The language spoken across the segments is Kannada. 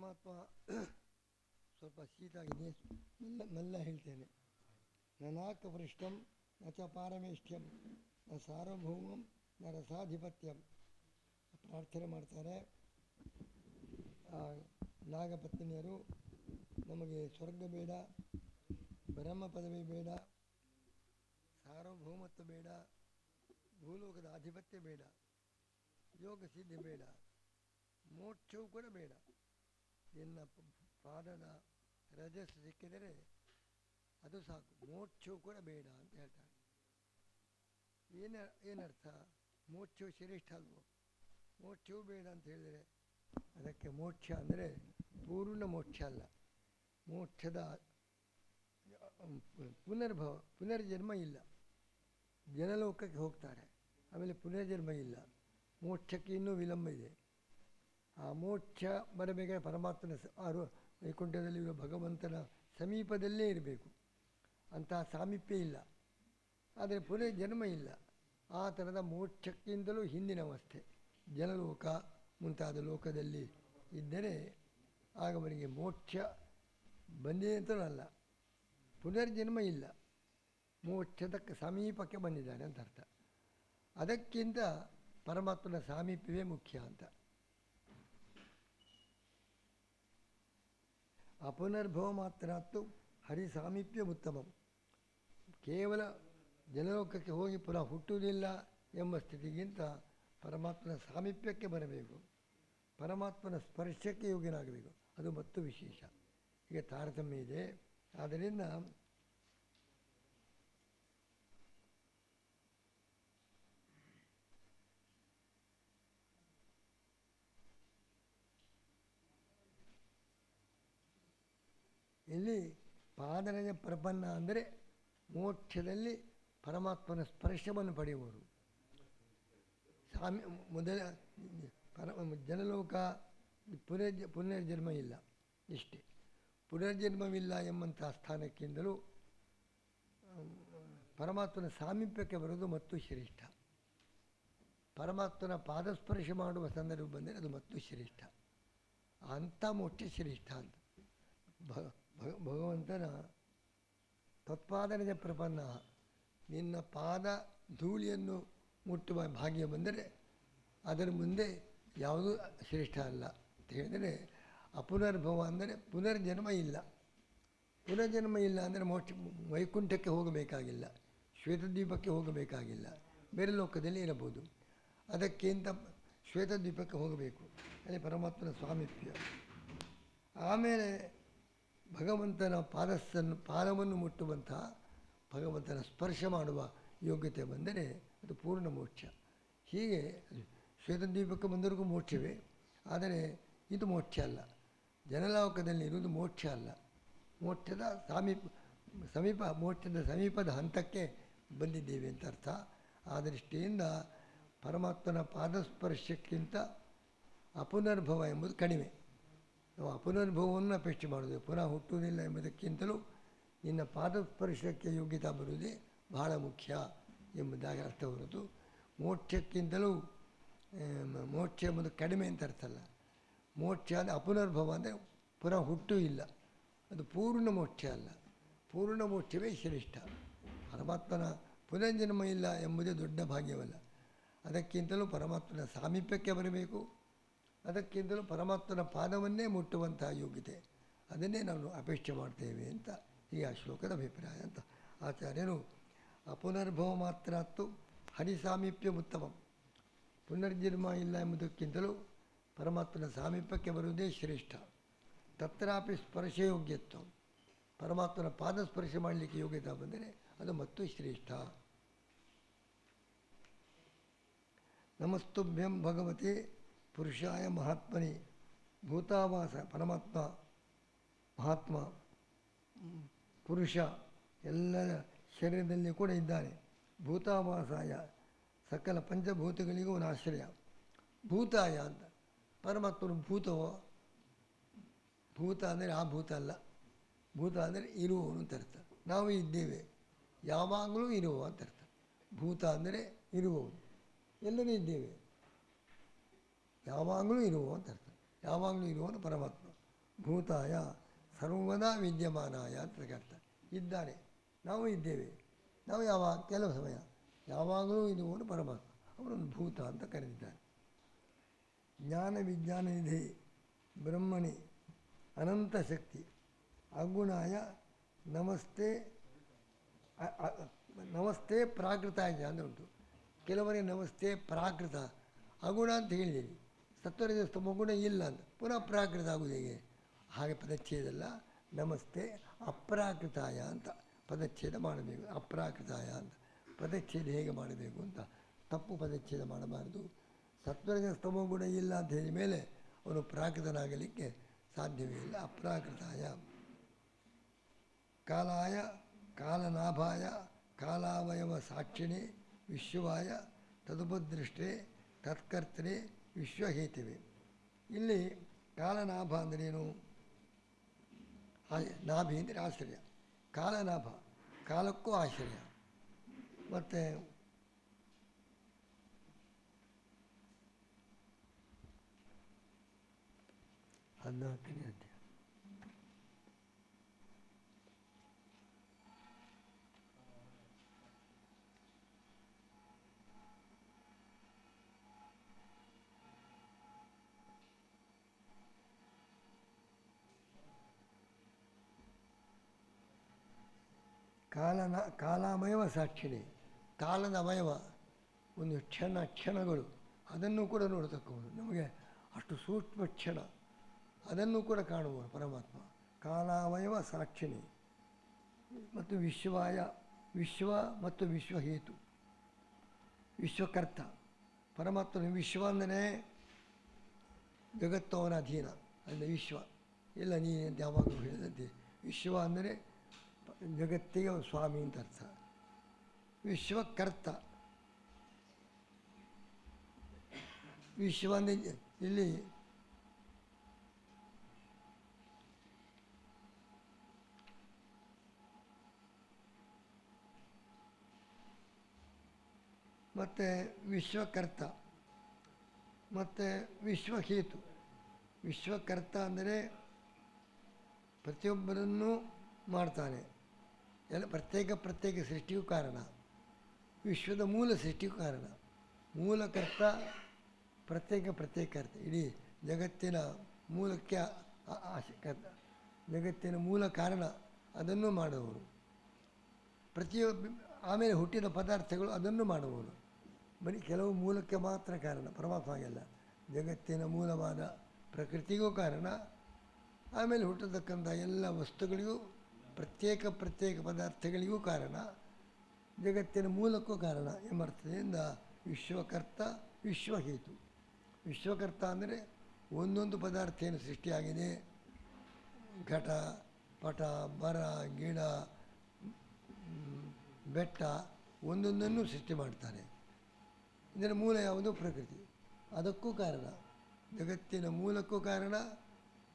ಪರಮಾತ್ಮ ಸ್ವಲ್ಪ ಶೀತ ಆಗಿದೆ, ಮೆಲ್ಲ ಹೇಳ್ತೇನೆ. ನನಾಕಪೃಷ್ಟಂ ನ ಚ ಪಾರಮೇಷ್ಠ್ಯಂ ನ ಸಾರ್ವಭೌಮಂ ನ ರಸಾಧಿಪತ್ಯಂ. ಪ್ರಾರ್ಥನೆ ಮಾಡ್ತಾರೆ ನಾಗಪತ್ನಿಯರು. ನಮಗೆ ಸ್ವರ್ಗ ಬೇಡ, ಬ್ರಹ್ಮ ಪದವಿ ಬೇಡ, ಸಾರ್ವಭೌಮತ್ವ ಬೇಡ, ಭೂಲೋಕದ ಆಧಿಪತ್ಯ ಬೇಡ, ಯೋಗ ಸಿದ್ಧಿ ಬೇಡ, ಮೋಕ್ಷವೂ ಕೂಡ ಬೇಡ. ನಿನ್ನ ಪಾದದ ರಜಸ್ಸು ಸಿಕ್ಕಿದರೆ ಅದು ಸಾಕು, ಮೋಕ್ಷವೂ ಕೂಡ ಬೇಡ ಅಂತ ಹೇಳ್ತಾರೆ. ಏನರ್ಥ? ಮೋಕ್ಷವು ಶ್ರೇಷ್ಠ ಅಲ್ವೋ? ಮೋಕ್ಷವೂ ಬೇಡ ಅಂತ ಹೇಳಿದರೆ ಅದಕ್ಕೆ ಮೋಕ್ಷ ಅಂದರೆ ಪೂರ್ಣ ಮೋಕ್ಷ ಅಲ್ಲ. ಮೋಕ್ಷದ ಪುನರ್ಜನ್ಮ ಇಲ್ಲ. ಜನಲೋಕಕ್ಕೆ ಹೋಗ್ತಾರೆ, ಆಮೇಲೆ ಪುನರ್ಜನ್ಮ ಇಲ್ಲ. ಮೋಕ್ಷಕ್ಕೆ ಇನ್ನೂ ವಿಳಂಬ ಇದೆ. ಆ ಮೋಕ್ಷ ಬರಬೇಕಾದ್ರೆ ಪರಮಾತ್ಮನ ವೈಕುಂಠದಲ್ಲಿರುವ ಭಗವಂತನ ಸಮೀಪದಲ್ಲೇ ಇರಬೇಕು. ಅಂತಹ ಸಾಮೀಪ್ಯ ಇಲ್ಲ. ಆದರೆ ಪುನರ್ಜನ್ಮ ಇಲ್ಲ. ಆ ಥರದ ಮೋಕ್ಷಕ್ಕಿಂತಲೂ ಹಿಂದಿನ ಅವಸ್ಥೆ ಜನಲೋಕ ಮುಂತಾದ ಲೋಕದಲ್ಲಿ ಇದ್ದರೆ ಆಗ ಅವನಿಗೆ ಮೋಕ್ಷ ಬಂದಿದೆ ಅಂತಲೂ ಅಲ್ಲ, ಪುನರ್ಜನ್ಮ ಇಲ್ಲ, ಮೋಕ್ಷದ ಸಮೀಪಕ್ಕೆ ಬಂದಿದ್ದಾನೆ ಅಂತ ಅರ್ಥ. ಅದಕ್ಕಿಂತ ಪರಮಾತ್ಮನ ಸಾಮೀಪ್ಯವೇ ಮುಖ್ಯ ಅಂತ. ಅಪುನರ್ಭವ ಮಾತ್ರಾತ್ತು ಹರಿ ಸಾಮೀಪ್ಯ ಉತ್ತಮಂ. ಕೇವಲ ಜನಲೋಕಕ್ಕೆ ಹೋಗಿ ಪುನಃ ಹುಟ್ಟುವುದಿಲ್ಲ ಎಂಬ ಸ್ಥಿತಿಗಿಂತ ಪರಮಾತ್ಮನ ಸಾಮೀಪ್ಯಕ್ಕೆ ಬರಬೇಕು, ಪರಮಾತ್ಮನ ಸ್ಪರ್ಶಕ್ಕೆ ಯೋಗ್ಯನಾಗಬೇಕು. ಅದು ಮತ್ತು ವಿಶೇಷ. ಈಗ ತಾರತಮ್ಯ ಇದೆ. ಆದ್ದರಿಂದ ಇಲ್ಲಿ ಪಾದರಜ ಪ್ರಪನ್ನ ಅಂದರೆ ಮೋಕ್ಷದಲ್ಲಿ ಪರಮಾತ್ಮನ ಸ್ಪರ್ಶವನ್ನು ಪಡೆಯುವರು. ಮೊದಲ ಜನಲೋಕ ಪುನರ್ಜನ್ಮ ಇಲ್ಲ, ಇಷ್ಟೇ. ಪುನರ್ಜನ್ಮವಿಲ್ಲ ಎಂಬಂಥ ಸ್ಥಾನಕ್ಕಿಂತಲೂ ಪರಮಾತ್ಮನ ಸಾಮೀಪ್ಯಕ್ಕೆ ಬರೋದು ಮತ್ತು ಶ್ರೇಷ್ಠ. ಪರಮಾತ್ಮನ ಪಾದಸ್ಪರ್ಶ ಮಾಡುವ ಸಂದರ್ಭ ಬಂದರೆ ಅದು ಮತ್ತು ಶ್ರೇಷ್ಠ. ಅಂಥ ಮೋಕ್ಷ ಶ್ರೇಷ್ಠ ಅಂತ. ಭಗವಂತನ ತತ್ಪಾದನದ ಪ್ರಪನ್ನ, ನಿನ್ನ ಪಾದ ಧೂಳಿಯನ್ನು ಮುಟ್ಟುವ ಭಾಗ್ಯ ಬಂದರೆ ಅದರ ಮುಂದೆ ಯಾವುದೂ ಶ್ರೇಷ್ಠ ಅಲ್ಲ ಅಂತ ಹೇಳಿದರೆ, ಅಪುನರ್ಭವ ಅಂದರೆ ಪುನರ್ಜನ್ಮ ಇಲ್ಲ. ಪುನರ್ಜನ್ಮ ಇಲ್ಲ ಅಂದರೆ ಮೋಕ್ಷ ವೈಕುಂಠಕ್ಕೆ ಹೋಗಬೇಕಾಗಿಲ್ಲ, ಶ್ವೇತದ್ವೀಪಕ್ಕೆ ಹೋಗಬೇಕಾಗಿಲ್ಲ, ಬೇರೆ ಲೋಕದಲ್ಲಿ ಇರಬಹುದು. ಅದಕ್ಕಿಂತ ಶ್ವೇತದ್ವೀಪಕ್ಕೆ ಹೋಗಬೇಕು, ಅಲ್ಲಿ ಪರಮಾತ್ಮನ ಸ್ವಾಮಿತ್ವ. ಆಮೇಲೆ ಭಗವಂತನ ಪಾದವನ್ನು ಮುಟ್ಟುವಂತಹ ಭಗವಂತನ ಸ್ಪರ್ಶ ಮಾಡುವ ಯೋಗ್ಯತೆ ಬಂದರೆ ಅದು ಪೂರ್ಣ ಮೋಕ್ಷ. ಹೀಗೆ ಶ್ವೇತದ್ವೀಪಕ್ಕೆ ಬಂದವರೆಗೂ ಮೋಕ್ಷವೇ, ಆದರೆ ಇದು ಮೋಕ್ಷ ಅಲ್ಲ. ಜನಲೋಕದಲ್ಲಿ ಇರುವುದು ಮೋಕ್ಷ ಅಲ್ಲ, ಮೋಕ್ಷದ ಮೋಕ್ಷದ ಸಮೀಪದ ಹಂತಕ್ಕೆ ಬಂದಿದ್ದೇವೆ ಅಂತ ಅರ್ಥ. ಆ ದೃಷ್ಟಿಯಿಂದ ಪರಮಾತ್ಮನ ಪಾದಸ್ಪರ್ಶಕ್ಕಿಂತ ಅಪುನರ್ಭವ ಎಂಬುದು ಕಡಿಮೆ. ನಾವು ಅಪುನರ್ಭವವನ್ನು ಅಪೇಕ್ಷೆ ಮಾಡೋದು, ಪುನಃ ಹುಟ್ಟುವುದಿಲ್ಲ ಎಂಬುದಕ್ಕಿಂತಲೂ ನಿನ್ನ ಪಾದಸ್ಪರ್ಶಕ್ಕೆ ಯೋಗ್ಯತೆ ಬರುವುದೇ ಬಹಳ ಮುಖ್ಯ ಎಂಬುದಾಗಿ ಅರ್ಥ ಹೊರತು ಮೋಕ್ಷಕ್ಕಿಂತಲೂ ಮೋಕ್ಷ ಎಂಬುದು ಕಡಿಮೆ ಅಂತ ಅರ್ಥ ಅಲ್ಲ. ಮೋಕ್ಷ ಅಂದರೆ ಅಪುನರ್ಭವ ಅಂದರೆ ಪುನಃ ಹುಟ್ಟು ಇಲ್ಲ, ಅದು ಪೂರ್ಣ ಮೋಕ್ಷ ಅಲ್ಲ. ಪೂರ್ಣ ಮೋಕ್ಷವೇ ಶ್ರೇಷ್ಠ. ಪರಮಾತ್ಮನ ಪುನರ್ಜನ್ಮ ಇಲ್ಲ ಎಂಬುದೇ ದೊಡ್ಡ ಭಾಗ್ಯವಲ್ಲ. ಅದಕ್ಕಿಂತಲೂ ಪರಮಾತ್ಮನ ಸಾಮೀಪ್ಯಕ್ಕೆ ಬರಬೇಕು, ಅದಕ್ಕಿಂತಲೂ ಪರಮಾತ್ಮನ ಪಾದವನ್ನೇ ಮುಟ್ಟುವಂತಹ ಯೋಗ್ಯತೆ, ಅದನ್ನೇ ನಾವು ಅಪೇಕ್ಷೆ ಮಾಡ್ತೇವೆ ಅಂತ ಈ ಆ ಶ್ಲೋಕದ ಅಭಿಪ್ರಾಯ ಅಂತ. ಆಚಾರ್ಯರು ಅಪುನರ್ಭವ ಮಾತ್ರಾತ್ತು ಹರಿಸಾಮೀಪ್ಯ ಉತ್ತಮಂ. ಪುನರ್ಜನ್ಮ ಇಲ್ಲ ಎಂಬುದಕ್ಕಿಂತಲೂ ಪರಮಾತ್ಮನ ಸಾಮೀಪ್ಯಕ್ಕೆ ಬರುವುದೇ ಶ್ರೇಷ್ಠ. ತತ್ರಾಪಿ ಸ್ಪರ್ಶಯೋಗ್ಯತ್ವ, ಪರಮಾತ್ಮನ ಪಾದ ಸ್ಪರ್ಶ ಮಾಡಲಿಕ್ಕೆ ಯೋಗ್ಯತೆ ಬಂದರೆ ಅದು ಮತ್ತು ಶ್ರೇಷ್ಠ. ನಮಸ್ತುಭ್ಯಂ ಭಗವತಿ ಪುರುಷಾಯ ಮಹಾತ್ಮನಿ. ಭೂತಾವಾಸ ಪರಮಾತ್ಮ ಮಹಾತ್ಮ ಪುರುಷ ಎಲ್ಲರ ಶರೀರದಲ್ಲಿ ಕೂಡ ಇದ್ದಾನೆ. ಭೂತಾವಾಸಾಯ ಸಕಲ ಪಂಚಭೂತಗಳಿಗೂ ಒಂದು ಆಶ್ರಯ. ಭೂತಾಯ ಅಂತ ಪರಮಾತ್ಮನು ಭೂತವೋ? ಭೂತ ಅಂದರೆ ಆ ಭೂತ ಅಲ್ಲ, ಭೂತ ಅಂದರೆ ಇರುವವನು ಅಂತ ಅರ್ಥ. ನಾವು ಇದ್ದೇವೆ, ಯಾವಾಗಲೂ ಇರುವ ಅಂತ ಅರ್ಥ. ಭೂತ ಅಂದರೆ ಇರುವವನು, ಎಲ್ಲರೂ ಇದ್ದೇವೆ, ಯಾವಾಗಲೂ ಇರುವ ಅಂತ ಅರ್ಥ. ಯಾವಾಗಲೂ ಇರುವವನು ಪರಮಾತ್ಮ. ಭೂತಾಯ ಸರ್ವದಾ ವಿದ್ಯಮಾನಾಯ ಅಂತ ಅರ್ಥ. ಇದ್ದಾನೆ, ನಾವು ಇದ್ದೇವೆ. ನಾವು ಯಾವಾಗ ಕೆಲವು ಸಮಯ ಯಾವಾಗಲೂ ಇರುವವನು ಪರಮಾತ್ಮ, ಅವನನ್ನು ಭೂತ ಅಂತ ಕರೆದಿದ್ದಾನೆ. ಜ್ಞಾನ ವಿಜ್ಞಾನ ನಿಧಿ ಬ್ರಹ್ಮಣಿ ಅನಂತ ಶಕ್ತಿ ಅಗುಣಾಯ ನಮಸ್ತೆ ನಮಸ್ತೆ ಪ್ರಾಕೃತಾಯ ಅಂದರೆ ಉಂಟು. ಕೆಲವರಿಗೆ ನಮಸ್ತೆ ಪ್ರಾಕೃತ ಅಗುಣ ಅಂತ ಹೇಳಿದ್ದೀವಿ. ಸತ್ವರಜ ಸ್ತಮಗುಣ ಇಲ್ಲ ಅಂತ ಪುನಃ ಪ್ರಾಕೃತ ಆಗುವುದು ಹೇಗೆ? ಹಾಗೆ ಪದಚ್ಛೇದಲ್ಲ, ನಮಸ್ತೆ ಅಪ್ರಾಕೃತಾಯ ಅಂತ ಪದಚ್ಛೇದ ಮಾಡಬೇಕು. ಅಪ್ರಾಕೃತಾಯ ಅಂತ ಪದಚ್ಛೇದ ಹೇಗೆ ಮಾಡಬೇಕು ಅಂತ ತಪ್ಪು ಪದಚ್ಛೇದ ಮಾಡಬಾರ್ದು. ಸತ್ವರಜ ಸ್ತಮಗುಣ ಇಲ್ಲ ಅಂತ ಹೇಳಿದ ಮೇಲೆ ಅವನು ಪ್ರಾಕೃತನಾಗಲಿಕ್ಕೆ ಸಾಧ್ಯವೇ ಇಲ್ಲ. ಅಪ್ರಾಕೃತಾಯ ಕಾಲಾಯ ಕಾಲನಾಭಾಯ ಕಾಲಾವಯವ ಸಾಕ್ಷಿಣೆ ವಿಶ್ವಾಯ ತದುಪದೃಷ್ಟೇ ತತ್ಕರ್ತನೆ ವಿಶ್ವಹೇತುವೆ. ಇಲ್ಲಿ ಕಾಲನಾಭ ಅಂದ್ರೇನು? ನಾಭಿ ಅಂದರೆ ಆಶ್ರಯ. ಕಾಲನಾಭ ಕಾಲಕ್ಕೂ ಆಶ್ರಯ. ಮತ್ತು 14ನೇ ಅಧ್ಯಾಯ. ಕಾಲಾಮಯವ ಸಾಕ್ಷಿಣಿ, ಕಾಲದ ಅವಯವ ಒಂದು ಕ್ಷಣಗಳು ಅದನ್ನು ಕೂಡ ನೋಡತಕ್ಕವನು. ನಮಗೆ ಅಷ್ಟು ಸೂಕ್ಷ್ಮ ಕ್ಷಣ ಅದನ್ನು ಕೂಡ ಕಾಣುವನು ಪರಮಾತ್ಮ. ಕಾಲಾವಯವ ಸಾಕ್ಷಿಣಿ ಮತ್ತು ವಿಶ್ವಾಯ ವಿಶ್ವ ಮತ್ತು ವಿಶ್ವಹೇತು ವಿಶ್ವಕರ್ತ ಪರಮಾತ್ಮನ. ವಿಶ್ವ ಅಂದರೆ ಜಗತ್ತು ಅವನ ಅಧೀನ ಅಂದರೆ ವಿಶ್ವ ಇಲ್ಲ. ನೀನು ಯಾವಾಗಲೂ ಹೇಳಿದಂತೆ ವಿಶ್ವ ಅಂದರೆ ಜಗತ್ತಿಗೆ ಸ್ವಾಮಿ ಅಂತ ಅರ್ಥ. ವಿಶ್ವಕರ್ತ ವಿಶ್ವ ಅಂದರೆ ಇಲ್ಲಿ ಮತ್ತು ವಿಶ್ವಕರ್ತ ಮತ್ತು ವಿಶ್ವಹೇತು. ವಿಶ್ವಕರ್ತ ಅಂದರೆ ಪ್ರತಿಯೊಬ್ಬರನ್ನು ಮಾಡ್ತಾನೆ, ಎಲ್ಲ ಪ್ರತ್ಯೇಕ ಸೃಷ್ಟಿಗೂ ಕಾರಣ, ವಿಶ್ವದ ಮೂಲ ಸೃಷ್ಟಿಗೂ ಕಾರಣ. ಮೂಲಕರ್ತ ಪ್ರತ್ಯೇಕ ಅರ್ಥ. ಇಡೀ ಜಗತ್ತಿನ ಮೂಲಕ್ಕೆ ಜಗತ್ತಿನ ಮೂಲ ಕಾರಣ ಅದನ್ನು ಮಾಡುವವರು. ಆಮೇಲೆ ಹುಟ್ಟಿದ ಪದಾರ್ಥಗಳು ಅದನ್ನು ಮಾಡುವವರು. ಬರೀ ಕೆಲವು ಮೂಲಕ್ಕೆ ಮಾತ್ರ ಕಾರಣ, ಪರಮಾತ್ಮ ಹಾಗೆಲ್ಲ. ಜಗತ್ತಿನ ಮೂಲವಾದ ಪ್ರಕೃತಿಗೂ ಕಾರಣ, ಆಮೇಲೆ ಹುಟ್ಟತಕ್ಕಂಥ ಎಲ್ಲ ವಸ್ತುಗಳಿಗೂ ಪ್ರತ್ಯೇಕ ಪದಾರ್ಥಗಳಿಗೂ ಕಾರಣ, ಜಗತ್ತಿನ ಮೂಲಕ್ಕೂ ಕಾರಣ ಎಂಬ ಅರ್ಥದಿಂದ ವಿಶ್ವಕರ್ತ ವಿಶ್ವಹೇತು. ವಿಶ್ವಕರ್ತ ಅಂದರೆ ಒಂದೊಂದು ಪದಾರ್ಥ ಏನು ಸೃಷ್ಟಿಯಾಗಿದೆ, ಘಟ ಪಟ ಮರ ಗಿಡ ಬೆಟ್ಟ ಒಂದೊಂದನ್ನು ಸೃಷ್ಟಿ ಮಾಡ್ತಾನೆ. ಇದರ ಮೂಲ ಯಾವುದು? ಪ್ರಕೃತಿ. ಅದಕ್ಕೂ ಕಾರಣ, ಜಗತ್ತಿನ ಮೂಲಕ್ಕೂ ಕಾರಣ,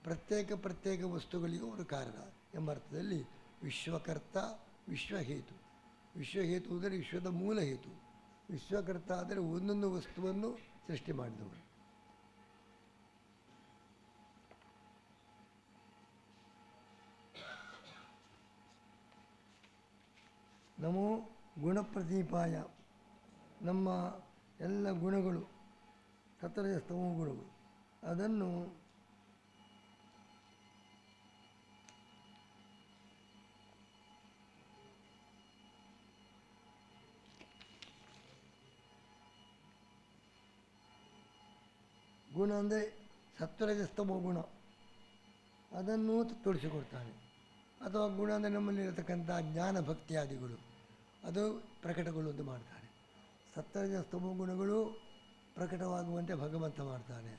ಪ್ರತ್ಯೇಕ ವಸ್ತುಗಳಿಗೂ ಅವರು ಕಾರಣ ಎಂಬ ಅರ್ಥದಲ್ಲಿ ವಿಶ್ವಕರ್ತ ವಿಶ್ವಹೇತು. ವಿಶ್ವಹೇತು ಅಂದರೆ ವಿಶ್ವದ ಮೂಲ ಹೇತು. ವಿಶ್ವಕರ್ತ ಅಂದರೆ ಒಂದೊಂದು ವಸ್ತುವನ್ನು ಸೃಷ್ಟಿ ಮಾಡಿದವರು. ನಮೋ ಗುಣಪ್ರದೀಪಾಯ, ನಮ್ಮ ಎಲ್ಲ ಗುಣಗಳು ಸತ್ವರಜ ಸ್ತಮೋ ಗುಣಗಳು ಅದನ್ನು ಗುಣ ಅಂದರೆ ಸತ್ವರಜ ಸ್ತಮೋ ಗುಣ ಅದನ್ನು ತೋರಿಸಿಕೊಡ್ತಾನೆ. ಅಥವಾ ಗುಣ ಅಂದರೆ ನಮ್ಮಲ್ಲಿರತಕ್ಕಂಥ ಜ್ಞಾನ ಭಕ್ತಿಯಾದಿಗಳು ಅದು ಪ್ರಕಟಗೊಳ್ಳುವಂತೆ ಮಾಡ್ತಾನೆ. ಸತ್ವರಜ ಸ್ತಮೋ ಗುಣಗಳು ಪ್ರಕಟವಾಗುವಂತೆ ಭಗವಂತ ಮಾಡ್ತಾನೆ.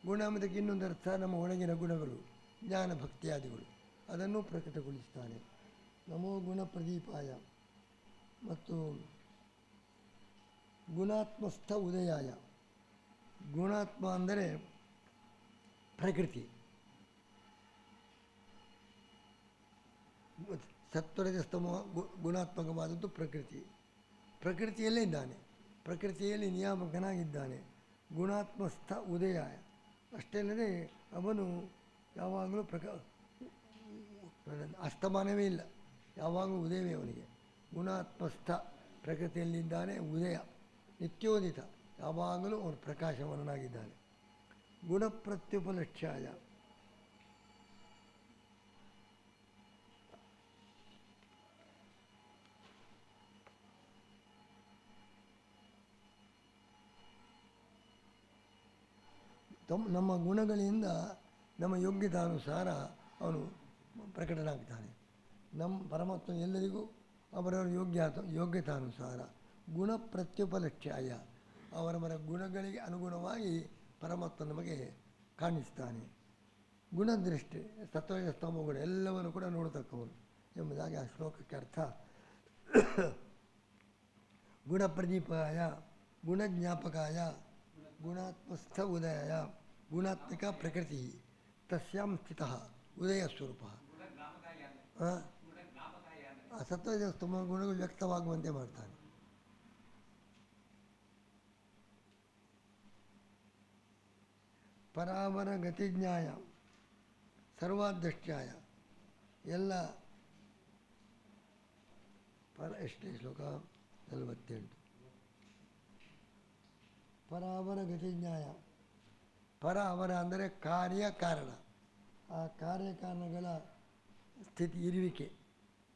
ಗುಣ ಎಂಬುದಕ್ಕೆ ಇನ್ನೊಂದು ಅರ್ಥ ನಮ್ಮ ಒಳಗಿನ ಗುಣಗಳು ಜ್ಞಾನ ಭಕ್ತಿಯಾದಿಗಳು ಅದನ್ನು ಪ್ರಕಟಗೊಳಿಸ್ತಾನೆ. ನಮೋ ಗುಣ ಪ್ರದೀಪಾಯ ಮತ್ತು ಗುಣಾತ್ಮಸ್ಥ ಉದಯಾಯ. ಗುಣಾತ್ಮ ಅಂದರೆ ಪ್ರಕೃತಿ, ಸತ್ವರಜ ಸ್ತಮ ಗುಣಾತ್ಮಕವಾದದ್ದು ಪ್ರಕೃತಿ. ಪ್ರಕೃತಿಯಲ್ಲೇ ಇದ್ದಾನೆ, ಪ್ರಕೃತಿಯಲ್ಲಿ ನಿಯಾಮಕನಾಗಿದ್ದಾನೆ. ಗುಣಾತ್ಮಸ್ಥ ಉದಯಾಯ ಅಷ್ಟೇ ಅಲ್ಲದೆ ಅವನು ಯಾವಾಗಲೂ ಅಸ್ತಮಾನವೇ ಇಲ್ಲ, ಯಾವಾಗಲೂ ಉದಯವೇ ಅವನಿಗೆ. ಗುಣಾತ್ಮಸ್ಥ, ಪ್ರಕೃತಿಯಲ್ಲಿದ್ದಾನೆ, ಉದಯ ನಿತ್ಯೋದಿತ, ಯಾವಾಗಲೂ ಅವನು ಪ್ರಕಾಶವನಾಗಿದ್ದಾನೆ. ಗುಣಪ್ರತ್ಯುಪಲಕ್ಷ್ಯಾಯ, ನಮ್ಮ ಗುಣಗಳಿಂದ ನಮ್ಮ ಯೋಗ್ಯತಾನುಸಾರ ಅವನು ಪ್ರಕಟನಾಗ್ತಾನೆ. ನಮ್ಮ ಪರಮಾತ್ಮ ಎಲ್ಲರಿಗೂ ಅವರವರ ಯೋಗ್ಯತಾನುಸಾರ ಗುಣ ಪ್ರತ್ಯುಪಲಕ್ಷ್ಯಾಯ, ಅವರವರ ಗುಣಗಳಿಗೆ ಅನುಗುಣವಾಗಿ ಪರಮಾತ್ಮ ನಮಗೆ ಕಾಣಿಸ್ತಾನೆ. ಗುಣದೃಷ್ಟಿ, ಸತ್ವಜ ಸ್ತಂಭಗಳು ಎಲ್ಲವನ್ನು ಕೂಡ ನೋಡತಕ್ಕವನು ಎಂಬುದಾಗಿ ಆ ಶ್ಲೋಕಕ್ಕೆ ಅರ್ಥ. ಗುಣಪ್ರದೀಪಾಯ, ಗುಣಜ್ಞಾಪಕಾಯ, ಗುಣಾತ್ಮಸ್ಥ ಉದಯಾಯ, ಗುಣಾತ್ಮಿಕ ಪ್ರಕೃತಿ ತಸ್ಯಾಂ ಸ್ಥಿತಃ ಉದಯ ಸ್ವರೂಪ. ಸತ್ವಜ ಸ್ತಂಭ ಗುಣಗಳು ವ್ಯಕ್ತವಾಗುವಂತೆ ಮಾಡ್ತಾನೆ. ಪರಾವರ ಗತಿಜ್ಞಾಯ ಸರ್ವಾದೃಷ್ಟ್ಯಾಯ, ಎಲ್ಲ ಎಷ್ಟೇ ಶ್ಲೋಕ 48. ಪರಾವರ ಗತಿಜ್ಞಾಯ, ಪರ ಅವರ ಅಂದರೆ ಕಾರ್ಯಕಾರಣ, ಆ ಕಾರ್ಯಕಾರಣಗಳ ಸ್ಥಿತಿ ಇರುವಿಕೆ,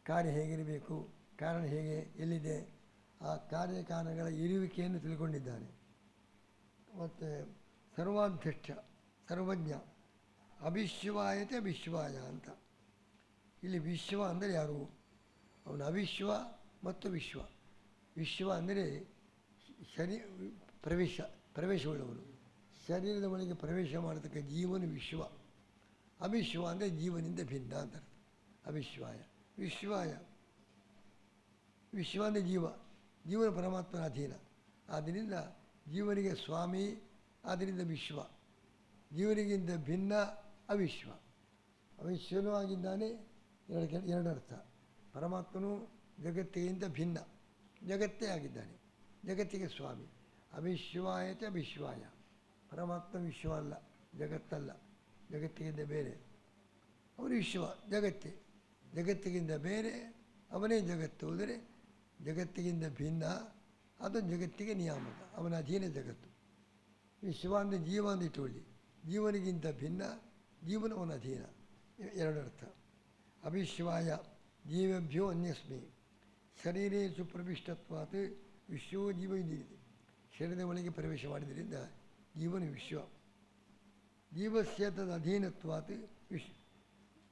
ಕಾರ್ಯ ಹೇಗಿರಬೇಕು, ಕಾರಣ ಹೇಗೆ ಎಲ್ಲಿದೆ, ಆ ಕಾರ್ಯಕಾರಣಗಳ ಇರುವಿಕೆಯನ್ನು ತಿಳ್ಕೊಂಡಿದ್ದಾನೆ. ಮತ್ತು ಸರ್ವಾಧ್ಯಕ್ಷ, ಸರ್ವಜ್ಞ, ಅವಿಶ್ವಾಯತೆ ವಿಶ್ವಾಯ ಅಂತ. ಇಲ್ಲಿ ವಿಶ್ವ ಅಂದರೆ ಯಾರು? ಅವನು ಅವಿಶ್ವ ಮತ್ತು ವಿಶ್ವ. ವಿಶ್ವ ಅಂದರೆ ಪ್ರವೇಶವುಳ್ಳವನು, ಶರೀರದ ಒಳಗೆ ಪ್ರವೇಶ ಮಾಡತಕ್ಕ ಜೀವನು ವಿಶ್ವ. ಅವಿಶ್ವ ಅಂದರೆ ಜೀವನಿಂದ ಭಿನ್ನ ಅಂತ ಅರ್ಥ. ಅವಿಶ್ವಾಯ, ವಿಶ್ವಾಯ, ವಿಶ್ವ ಅಂದರೆ ಜೀವನ ಪರಮಾತ್ಮನ ಅಧೀನ. ಆದ್ದರಿಂದ ಜೀವನಿಗೆ ಸ್ವಾಮಿ, ಆದ್ದರಿಂದ ವಿಶ್ವ. ಜೀವನಿಗಿಂತ ಭಿನ್ನ ಅವಿಶ್ವ. ಅವಿಶ್ವನೂ ಆಗಿದ್ದಾನೆ. ಎರಡರ್ಥ. ಪರಮಾತ್ಮನು ಜಗತ್ತಿಗಿಂತ ಭಿನ್ನ, ಜಗತ್ತೇ ಆಗಿದ್ದಾನೆ, ಜಗತ್ತಿಗೆ ಸ್ವಾಮಿ. ಅವಿಶ್ವಾಯತೆ ವಿಶ್ವಾಯ, ಪರಮಾತ್ಮ ವಿಶ್ವ ಅಲ್ಲ, ಜಗತ್ತಲ್ಲ, ಜಗತ್ತಿಗಿಂತ ಬೇರೆ. ಅವರು ವಿಶ್ವ, ಜಗತ್ತೇ, ಜಗತ್ತಿಗಿಂತ ಬೇರೆ, ಅವನೇ ಜಗತ್ತು. ಅಂದರೆ ಜಗತ್ತಿಗಿಂತ ಭಿನ್ನ, ಅದು ಜಗತ್ತಿಗೆ ನಿಯಾಮಕ, ಅವನ ಅಧೀನ ಜಗತ್ತು. ವಿಶ್ವ ಅಂದರೆ ಜೀವ ಅಂತ ಇಟ್ಟುಕೊಳ್ಳಿ, ಜೀವನಿಗಿಂತ ಭಿನ್ನ, ಜೀವನವನ ಅಧೀನ. ಎರಡರ್ಥ. ಅವಿಶ್ವಾಯ ಜೀವೇಭ್ಯೋ ಅನ್ಯಸ್ಮೈ, ಶರೀರೇ ಸುಪ್ರವಿಷ್ಟತ್ವಾತ್ ವಿಶ್ವೋ ಜೀವ ಇದ್ದಿದೆ. ಶರೀರದ ಒಳಗೆ ಪ್ರವೇಶ ಮಾಡಿದ್ದರಿಂದ ಜೀವನ ವಿಶ್ವ. ಜೀವಸ್ಯ ತದ್ ಅಧೀನತ್ವಾತ್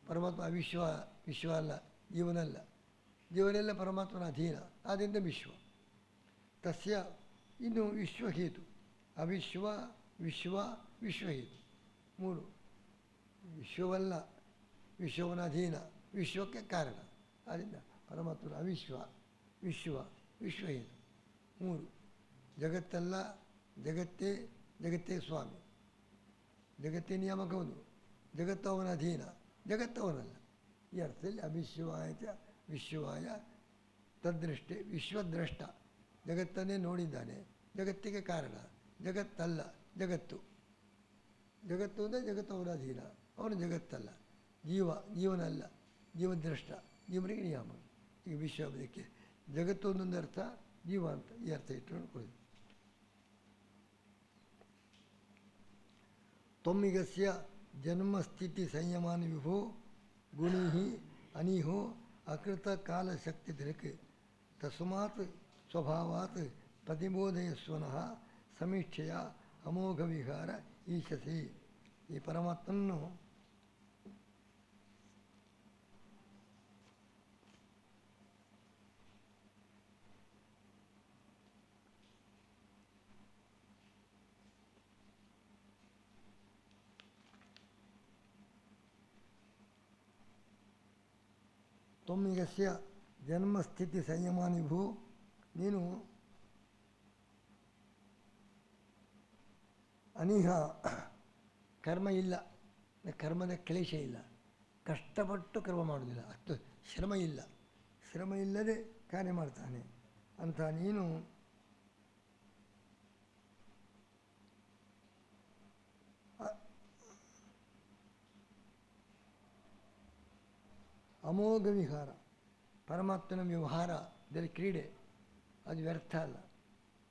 ಪರಮಾತ್ಮ ವಿಶ್ವ ಅಲ್ಲ, ಜೀವನಲ್ಲ, ಜೀವನೆಲ್ಲ ಪರಮಾತ್ಮನ ಅಧೀನ, ಆದ್ದರಿಂದ ವಿಶ್ವ. ತಸ್ಯ ಇನ್ನು ವಿಶ್ವಹೇತು, ಅವಿಶ್ವ, ವಿಶ್ವ, ವಿಶ್ವಹೇತು, ಮೂರು. ವಿಶ್ವವಲ್ಲ, ವಿಶ್ವವನ ಅಧೀನ, ವಿಶ್ವಕ್ಕೆ ಕಾರಣ. ಆದ್ದರಿಂದ ಪರಮಾತ್ಮನ ಅವಿಶ್ವ, ವಿಶ್ವ, ವಿಶ್ವಹೇತು, ಮೂರು. ಜಗತ್ತಲ್ಲ, ಜಗತ್ತೇ, ಜಗತ್ತೇ ಸ್ವಾಮಿ, ಜಗತ್ತೇ ನಿಯಾಮಕವನು, ಜಗತ್ತು ಅವನ ಅಧೀನ, ಜಗತ್ತವನಲ್ಲ. ಈ ಅರ್ಥದಲ್ಲಿ ಅವಿಶ್ವಾಯ ವಿಶ್ವಾಯ ತದ್ದೃಷ್ಟೇ, ವಿಶ್ವದ್ರಷ್ಟ, ಜಗತ್ತನ್ನೇ ನೋಡಿದ್ದಾನೆ, ಜಗತ್ತಿಗೆ ಕಾರಣ, ಜಗತ್ತಲ್ಲ, ಜಗತ್ತು. ಜಗತ್ತು ಅಂದರೆ ಜಗತ್ತು ಅವನ ಅಧೀನ, ಅವನು ಜಗತ್ತಲ್ಲ, ಜೀವನಲ್ಲ, ಜೀವದ್ರಷ್ಟ, ಜೀವನಿಗೆ ನಿಯಾಮ. ಈಗ ವಿಶ್ವ ಅದಕ್ಕೆ ಜಗತ್ತು ಒಂದೊಂದು ಅರ್ಥ, ಜೀವ ಅಂತ ಈ ಅರ್ಥ ಇಟ್ಟುಕೊಂಡು ಕೊಡಿ. ತ್ವಮಿಗಸ್ಯ ಜನ್ಮಸ್ಥಿತಿ ಸಂಯಮಾನ ವಿಭೋ ಗುಣಿ ಅನಿಹೋ ಅಕೃತ ಕಾಲಶಕ್ತಿ ದೃಕ್ ತಸ್ಮಾತ್ ಸ್ವಭಾವಾತ್ ಪ್ರತಿಬೋಧಯಸ್ವನಃ ಸಮೀಕ್ಷೆಯ ಅಮೋಘ ವಿಹಾರ ಈಶಸಿ. ಈ ಪರಮಾತ್ಮನು ತ್ವಮಿಗಸ್ಯ ಜನ್ಮಸ್ಥಿತಿ ಸಂಯಮಾನಿಭೂ, ನೀನು ಅನಿಹ, ಕರ್ಮ ಇಲ್ಲ, ಕರ್ಮದ ಕ್ಲೇಶ ಇಲ್ಲ, ಕಷ್ಟಪಟ್ಟು ಕರ್ಮ ಮಾಡೋದಿಲ್ಲ, ಅಷ್ಟು ಶ್ರಮ ಇಲ್ಲ, ಶ್ರಮ ಇಲ್ಲದೆ ಕಾರ್ಯ ಮಾಡ್ತಾನೆ ಅಂತ ನೀನು ಅಮೋಘ ವಿಹಾರ, ಪರಮಾತ್ಮನ ವ್ಯವಹಾರದಲ್ಲಿ ಕ್ರೀಡೆ ಅದು ವ್ಯರ್ಥ ಅಲ್ಲ,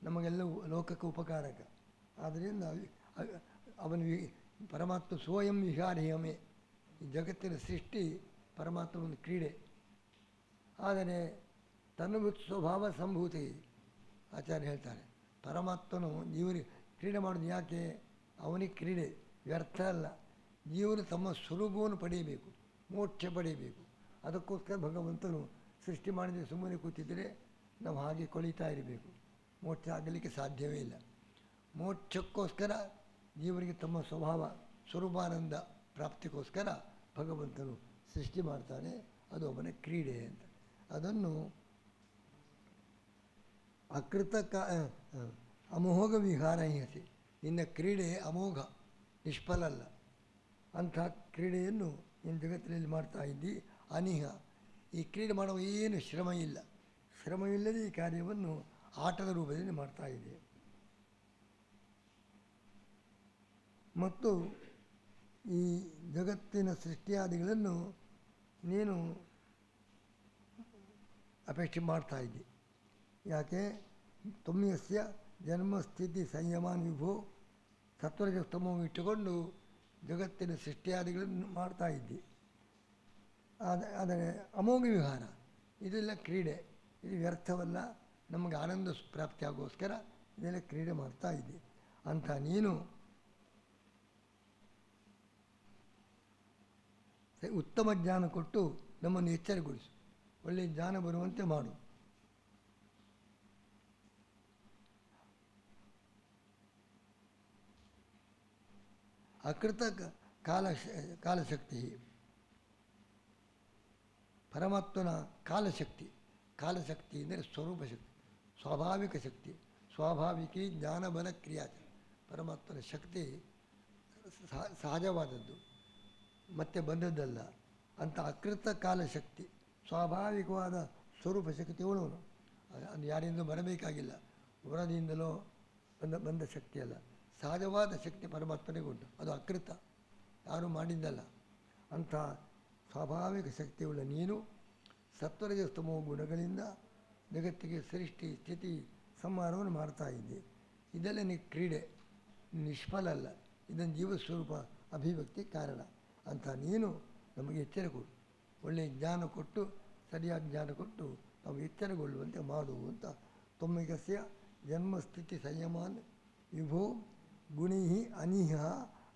ನಮಗೆಲ್ಲವೂ ಲೋಕಕ್ಕೆ ಉಪಕಾರಕ. ಆದ್ದರಿಂದ ಅವನು ಪರಮಾತ್ಮ ಸ್ವಯಂ ವಿಹಾರೇಯಮೇ, ಈ ಜಗತ್ತಿನ ಸೃಷ್ಟಿ ಪರಮಾತ್ಮ ಒಂದು ಕ್ರೀಡೆ. ಆದರೆ ತನ್ನುಭೂತ ಸ್ವಭಾವ ಸಂಭೂತಿ ಆಚಾರ್ಯ ಹೇಳ್ತಾರೆ, ಪರಮಾತ್ಮನು ಜೀವರಿಗೆ ಕ್ರೀಡೆ ಮಾಡೋದು ಯಾಕೆ? ಅವನಿಗೆ ಕ್ರೀಡೆ ವ್ಯರ್ಥ ಅಲ್ಲ. ಜೀವರು ತಮ್ಮ ಸ್ವರೂಪವನ್ನು ಪಡೆಯಬೇಕು, ಮೋಕ್ಷ ಪಡೆಯಬೇಕು. ಅದಕ್ಕೋಸ್ಕರ ಭಗವಂತನು ಸೃಷ್ಟಿ ಮಾಡಿದರೆ ಸುಮ್ಮನೆ ಕೂತಿದ್ದರೆ ನಾವು ಹಾಗೆ ಕೊಳಿತಾ ಇರಬೇಕು, ಮೋಕ್ಷ ಆಗಲಿಕ್ಕೆ ಸಾಧ್ಯವೇ ಇಲ್ಲ. ಮೋಕ್ಷಕ್ಕೋಸ್ಕರ ಜೀವರಿಗೆ ತಮ್ಮ ಸ್ವಭಾವ ಸ್ವರೂಪಾನಂದ ಪ್ರಾಪ್ತಿಗೋಸ್ಕರ ಭಗವಂತನು ಸೃಷ್ಟಿ ಮಾಡ್ತಾನೆ. ಅದು ಅವನ ಕ್ರೀಡೆ ಅಂತ. ಅದನ್ನು ಅಕೃತ ಅಮೋಘ ವಿಹಾರ ಹೀಸಿ, ನಿನ್ನ ಕ್ರೀಡೆ ಅಮೋಘ, ನಿಷ್ಫಲ ಅಲ್ಲ. ಅಂಥ ಕ್ರೀಡೆಯನ್ನು ನೀನು ಜಗತ್ತಿನಲ್ಲಿ ಮಾಡ್ತಾ ಇದ್ದಿ. ಅನಿಹ, ಈ ಕ್ರೀಡೆ ಮಾಡುವ ಏನು ಶ್ರಮ ಇಲ್ಲ, ಶ್ರಮವಿಲ್ಲದೆ ಈ ಕಾರ್ಯವನ್ನು ಆಟದ ರೂಪದಲ್ಲಿ ಮಾಡ್ತಾ ಇದೆ. ಮತ್ತು ಈ ಜಗತ್ತಿನ ಸೃಷ್ಟಿಯಾದಿಗಳನ್ನು ನೀನು ಅಪೇಕ್ಷೆ ಮಾಡ್ತಾ ಇದ್ದಿ. ಯಾಕೆ? ತುಮ್ಯಸ್ಯ ಜನ್ಮಸ್ಥಿತಿ ಸಂಯಮಾನ್ ವಿಭೋ, ಸತ್ವರಜಸ್ತಮವು ಇಟ್ಟುಕೊಂಡು ಜಗತ್ತಿನ ಸೃಷ್ಟಿಯಾದಿಗಳನ್ನು ಮಾಡ್ತಾ ಇದ್ದಿ. ಆದರೆ ಅಮೋಘ ವಿಹಾರ ಇದೆಲ್ಲ ಕ್ರೀಡೆ, ಇದು ವ್ಯರ್ಥವಲ್ಲ, ನಮಗೆ ಆನಂದ ಪ್ರಾಪ್ತಿಯಾಗೋಸ್ಕರ ಇದೆಲ್ಲ ಕ್ರೀಡೆ ಮಾಡ್ತಾ ಇದ್ದಿ. ಅಂತ ನೀನು ಉತ್ತಮ ಜ್ಞಾನ ಕೊಟ್ಟು ನಮ್ಮನ್ನು ಎಚ್ಚರಗೊಳಿಸು, ಒಳ್ಳೆಯ ಜ್ಞಾನ ಬರುವಂತೆ ಮಾಡು. ಅಕೃತ ಕಾಲಶಕ್ತಿ, ಪರಮಾತ್ಮನ ಕಾಲಶಕ್ತಿ. ಕಾಲಶಕ್ತಿ ಎಂದರೆ ಸ್ವರೂಪ ಶಕ್ತಿ, ಸ್ವಾಭಾವಿಕ ಶಕ್ತಿ. ಸ್ವಾಭಾವಿಕ ಜ್ಞಾನಬಲ ಕ್ರಿಯಾಚ, ಪರಮಾತ್ಮನ ಶಕ್ತಿ ಸಹಜವಾದದ್ದು, ಮತ್ತೆ ಬಂದದ್ದಲ್ಲ. ಅಂಥ ಅಕೃತ ಕಾಲಶಕ್ತಿ, ಸ್ವಾಭಾವಿಕವಾದ ಸ್ವರೂಪ ಶಕ್ತಿ ಉಳ್ಳವನು. ಅದು ಯಾರಿಂದ ಬರಬೇಕಾಗಿಲ್ಲ, ಹೊರದಿಂದಲೋ ಬಂದ ಶಕ್ತಿಯಲ್ಲ, ಸಹಜವಾದ ಶಕ್ತಿ ಪರಮಾತ್ಮನಿಗೆ ಉಂಟು. ಅದು ಅಕೃತ, ಯಾರೂ ಮಾಡಿದ್ದಲ್ಲ. ಅಂಥ ಸ್ವಾಭಾವಿಕ ಶಕ್ತಿಯುಳ್ಳ ನೀನು ಸತ್ವರಜಸ್ತಮೋ ಗುಣಗಳಿಂದ ಜಗತ್ತಿಗೆ ಸೃಷ್ಟಿ ಸ್ಥಿತಿ ಸಂಹಾರವನ್ನು ಮಾಡ್ತಾ ಇದ್ದೆ. ಇದೆಲ್ಲ ನೀ ಕ್ರೀಡೆ, ನಿಷ್ಫಲ ಅಲ್ಲ, ಇದನ್ನು ಜೀವಸ್ವರೂಪ ಅಭಿವ್ಯಕ್ತಿ ಕಾರಣ. ಅಂತ ನೀನು ನಮಗೆ ಎಚ್ಚರ ಕೊಡು, ಒಳ್ಳೆಯ ಜ್ಞಾನ ಕೊಟ್ಟು, ಸರಿಯಾದ ಜ್ಞಾನ ಕೊಟ್ಟು ನಾವು ಎಚ್ಚರಗೊಳ್ಳುವಂತೆ ಮಾಡು ಅಂತ. ತೊಮ್ಮಿಗಸ್ಯ ಜನ್ಮಸ್ಥಿತಿ ಸಂಯಮಾನ್ ವಿಭೋ ಗುಣಿ ಅನಿಹ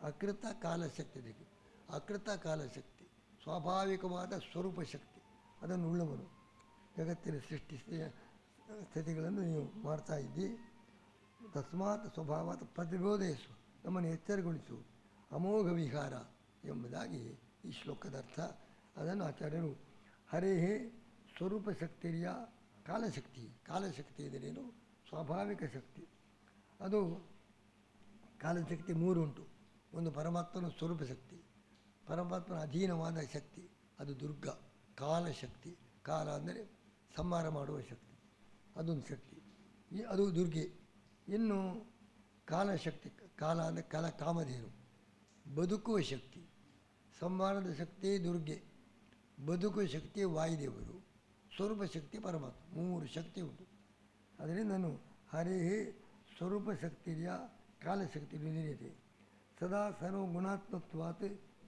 ಅಕೃತ ಕಾಲಶಕ್ತಿ. ಅಕೃತ ಕಾಲಶಕ್ತಿ ಸ್ವಾಭಾವಿಕವಾದ ಸ್ವರೂಪ ಶಕ್ತಿ, ಅದನ್ನು ಉಳ್ಳವನು. ಜಗತ್ತಿನ ಸೃಷ್ಟಿ ಸ್ಥಿತಿಗಳನ್ನು ನೀವು ಮಾಡ್ತಾ ಇದ್ದಿ. ತಸ್ಮಾತ್ ಸ್ವಭಾವದ ಪ್ರತಿಬೋಧಯಿಸು, ನಮ್ಮನ್ನು ಎಚ್ಚರಗೊಳಿಸು. ಅಮೋಘ ವಿಹಾರ ಎಂಬುದಾಗಿ ಈ ಶ್ಲೋಕದ ಅರ್ಥ. ಅದನ್ನು ಆಚಾರ್ಯರು ಹರೇಹೇ ಸ್ವರೂಪ ಶಕ್ತಿಯ ಕಾಲಶಕ್ತಿ. ಕಾಲಶಕ್ತಿ ಎಂದರೇನು? ಸ್ವಾಭಾವಿಕ ಶಕ್ತಿ. ಅದು ಕಾಲಶಕ್ತಿ ಮೂರು ಉಂಟು. ಒಂದು ಪರಮಾತ್ಮನ ಸ್ವರೂಪ ಶಕ್ತಿ, ಪರಮಾತ್ಮನ ಅಧೀನವಾದ ಶಕ್ತಿ, ಅದು ದುರ್ಗಾ ಕಾಲಶಕ್ತಿ. ಕಾಲ ಅಂದರೆ ಸಂಹಾರ ಮಾಡುವ ಶಕ್ತಿ, ಅದೊಂದು ಶಕ್ತಿ, ಅದು ದುರ್ಗೆ. ಇನ್ನು ಕಾಲಶಕ್ತಿ, ಕಾಲ ಅಂದರೆ ಕಾಮಧೇನು, ಬದುಕುವ ಶಕ್ತಿ. ಸಂಹಾರದ ಶಕ್ತಿ ದುರ್ಗೆ, ಬದುಕುವ ಶಕ್ತಿ ವಾಯುದೇವರು, ಸ್ವರೂಪ ಶಕ್ತಿ ಪರಮಾತ್ಮ. ಮೂರು ಶಕ್ತಿ ಉಂಟು. ಅದರಿಂದ ನಾನು ಹರೇಹೇ ಸ್ವರೂಪ ಶಕ್ತಿಯ ಕಾಲಶಕ್ತಿ ವಿಧೀಯತೆ ಸದಾ ಸರ್ವ ಗುಣಾತ್ಮತ್ವಾತ್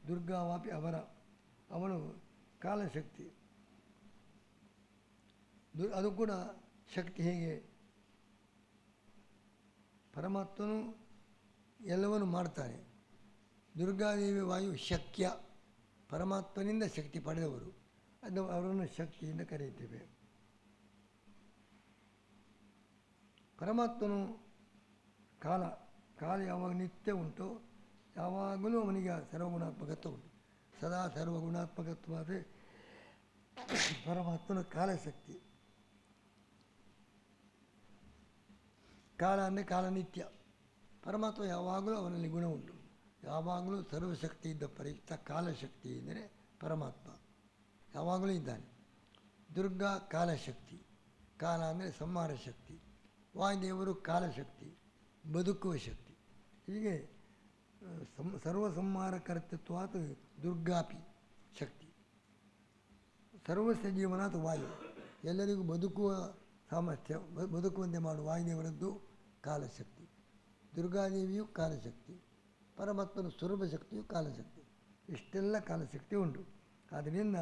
ದುರ್ಗಾವಾಪಿ ಅವರ. ಅವನು ಕಾಲಶಕ್ತಿ, ಅದು ಕೂಡ ಶಕ್ತಿ. ಹೇಗೆ? ಪರಮಾತ್ಮನು ಎಲ್ಲವನ್ನು ಮಾಡ್ತಾನೆ. ದುರ್ಗಾದೇವಿ ವಾಯು ಶಕ್ಯ, ಪರಮಾತ್ಮನಿಂದ ಶಕ್ತಿ ಪಡೆದವರು, ಅದು ಅವರನ್ನು ಶಕ್ತಿಯಿಂದ ಕರೆಯುತ್ತೇವೆ. ಪರಮಾತ್ಮನು ಕಾಲ, ಕಾಲ ಯಾವಾಗ ನಿತ್ಯ ಉಂಟು, ಯಾವಾಗಲೂ ಅವನಿಗೆ ಸರ್ವಗುಣಾತ್ಮಕತ್ವ ಉಂಟು. ಸದಾ ಸರ್ವಗುಣಾತ್ಮಕತ್ವಾದ ಪರಮಾತ್ಮನ ಕಾಲಶಕ್ತಿ. ಕಾಲ ಅಂದರೆ ಕಾಲನಿತ್ಯ. ಪರಮಾತ್ಮ ಯಾವಾಗಲೂ ಅವನಲ್ಲಿ ಗುಣ ಉಂಟು, ಯಾವಾಗಲೂ ಸರ್ವಶಕ್ತಿ ಇದ್ದ ಪರಿಯುಕ್ತ ಕಾಲಶಕ್ತಿ ಎಂದರೆ ಪರಮಾತ್ಮ ಯಾವಾಗಲೂ ಇದ್ದಾನೆ. ದುರ್ಗಾ ಕಾಲಶಕ್ತಿ, ಕಾಲ ಅಂದರೆ ಸಂಹಾರ ಶಕ್ತಿ. ವಾಯುದೇವರು ಕಾಲಶಕ್ತಿ, ಬದುಕುವ ಶಕ್ತಿ. ಹೀಗೆ ಸರ್ವ ಸಂಹಾರ ಕರ್ತೃತ್ವಾತ್ ದುರ್ಗಾಪಿ ಶಕ್ತಿ. ಸರ್ವಸ್ವ ಜೀವನಾತ್ ವಾಯು, ಎಲ್ಲರಿಗೂ ಬದುಕುವ ಸಾಮರ್ಥ್ಯ, ಬದುಕುವಂತೆ ಮಾಡುವ ವಾಯುದೇವರದ್ದು ಕಾಲಶಕ್ತಿ. ದುರ್ಗಾದೇವಿಯು ಕಾಲಶಕ್ತಿ, ಪರಮಾತ್ಮನ ಸ್ವರೂಪ ಶಕ್ತಿಯು ಕಾಲಶಕ್ತಿ. ಇಷ್ಟೆಲ್ಲ ಕಾಲಶಕ್ತಿ ಉಂಟು. ಆದ್ದರಿಂದ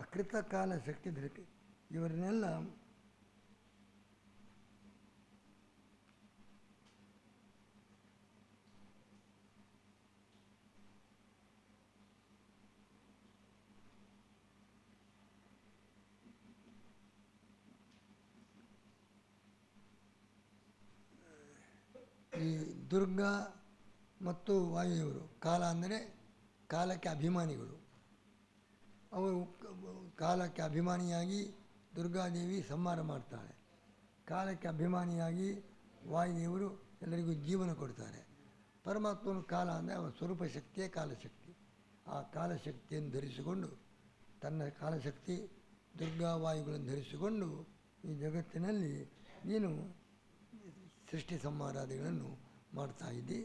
ಅಕೃತ ಕಾಲಶಕ್ತಿ ಧೃತಿ ಇವರನ್ನೆಲ್ಲ ಈ ದುರ್ಗಾ ಮತ್ತು ವಾಯುದೇವರು ಕಾಲ ಅಂದರೆ ಕಾಲಕ್ಕೆ ಅಭಿಮಾನಿಗಳು. ಅವರು ಕಾಲಕ್ಕೆ ಅಭಿಮಾನಿಯಾಗಿ ದುರ್ಗಾದೇವಿ ಸಂಹಾರ ಮಾಡ್ತಾಳೆ. ಕಾಲಕ್ಕೆ ಅಭಿಮಾನಿಯಾಗಿ ವಾಯುದೇವರು ಎಲ್ಲರಿಗೂ ಜೀವನ ಕೊಡ್ತಾರೆ. ಪರಮಾತ್ಮನ ಕಾಲ ಅಂದರೆ ಅವನ ಸ್ವರೂಪ ಶಕ್ತಿಯೇ ಕಾಲಶಕ್ತಿ. ಆ ಕಾಲಶಕ್ತಿಯನ್ನು ಧರಿಸಿಕೊಂಡು, ತನ್ನ ಕಾಲಶಕ್ತಿ ದುರ್ಗಾ ವಾಯುಗಳನ್ನು ಧರಿಸಿಕೊಂಡು ಈ ಜಗತ್ತಿನಲ್ಲಿ ನೀನು ಸೃಷ್ಟಿ ಸಂಹಾರಾದಿಗಳನ್ನು ಮಾಡ್ತಾ ಇದ್ದಿ.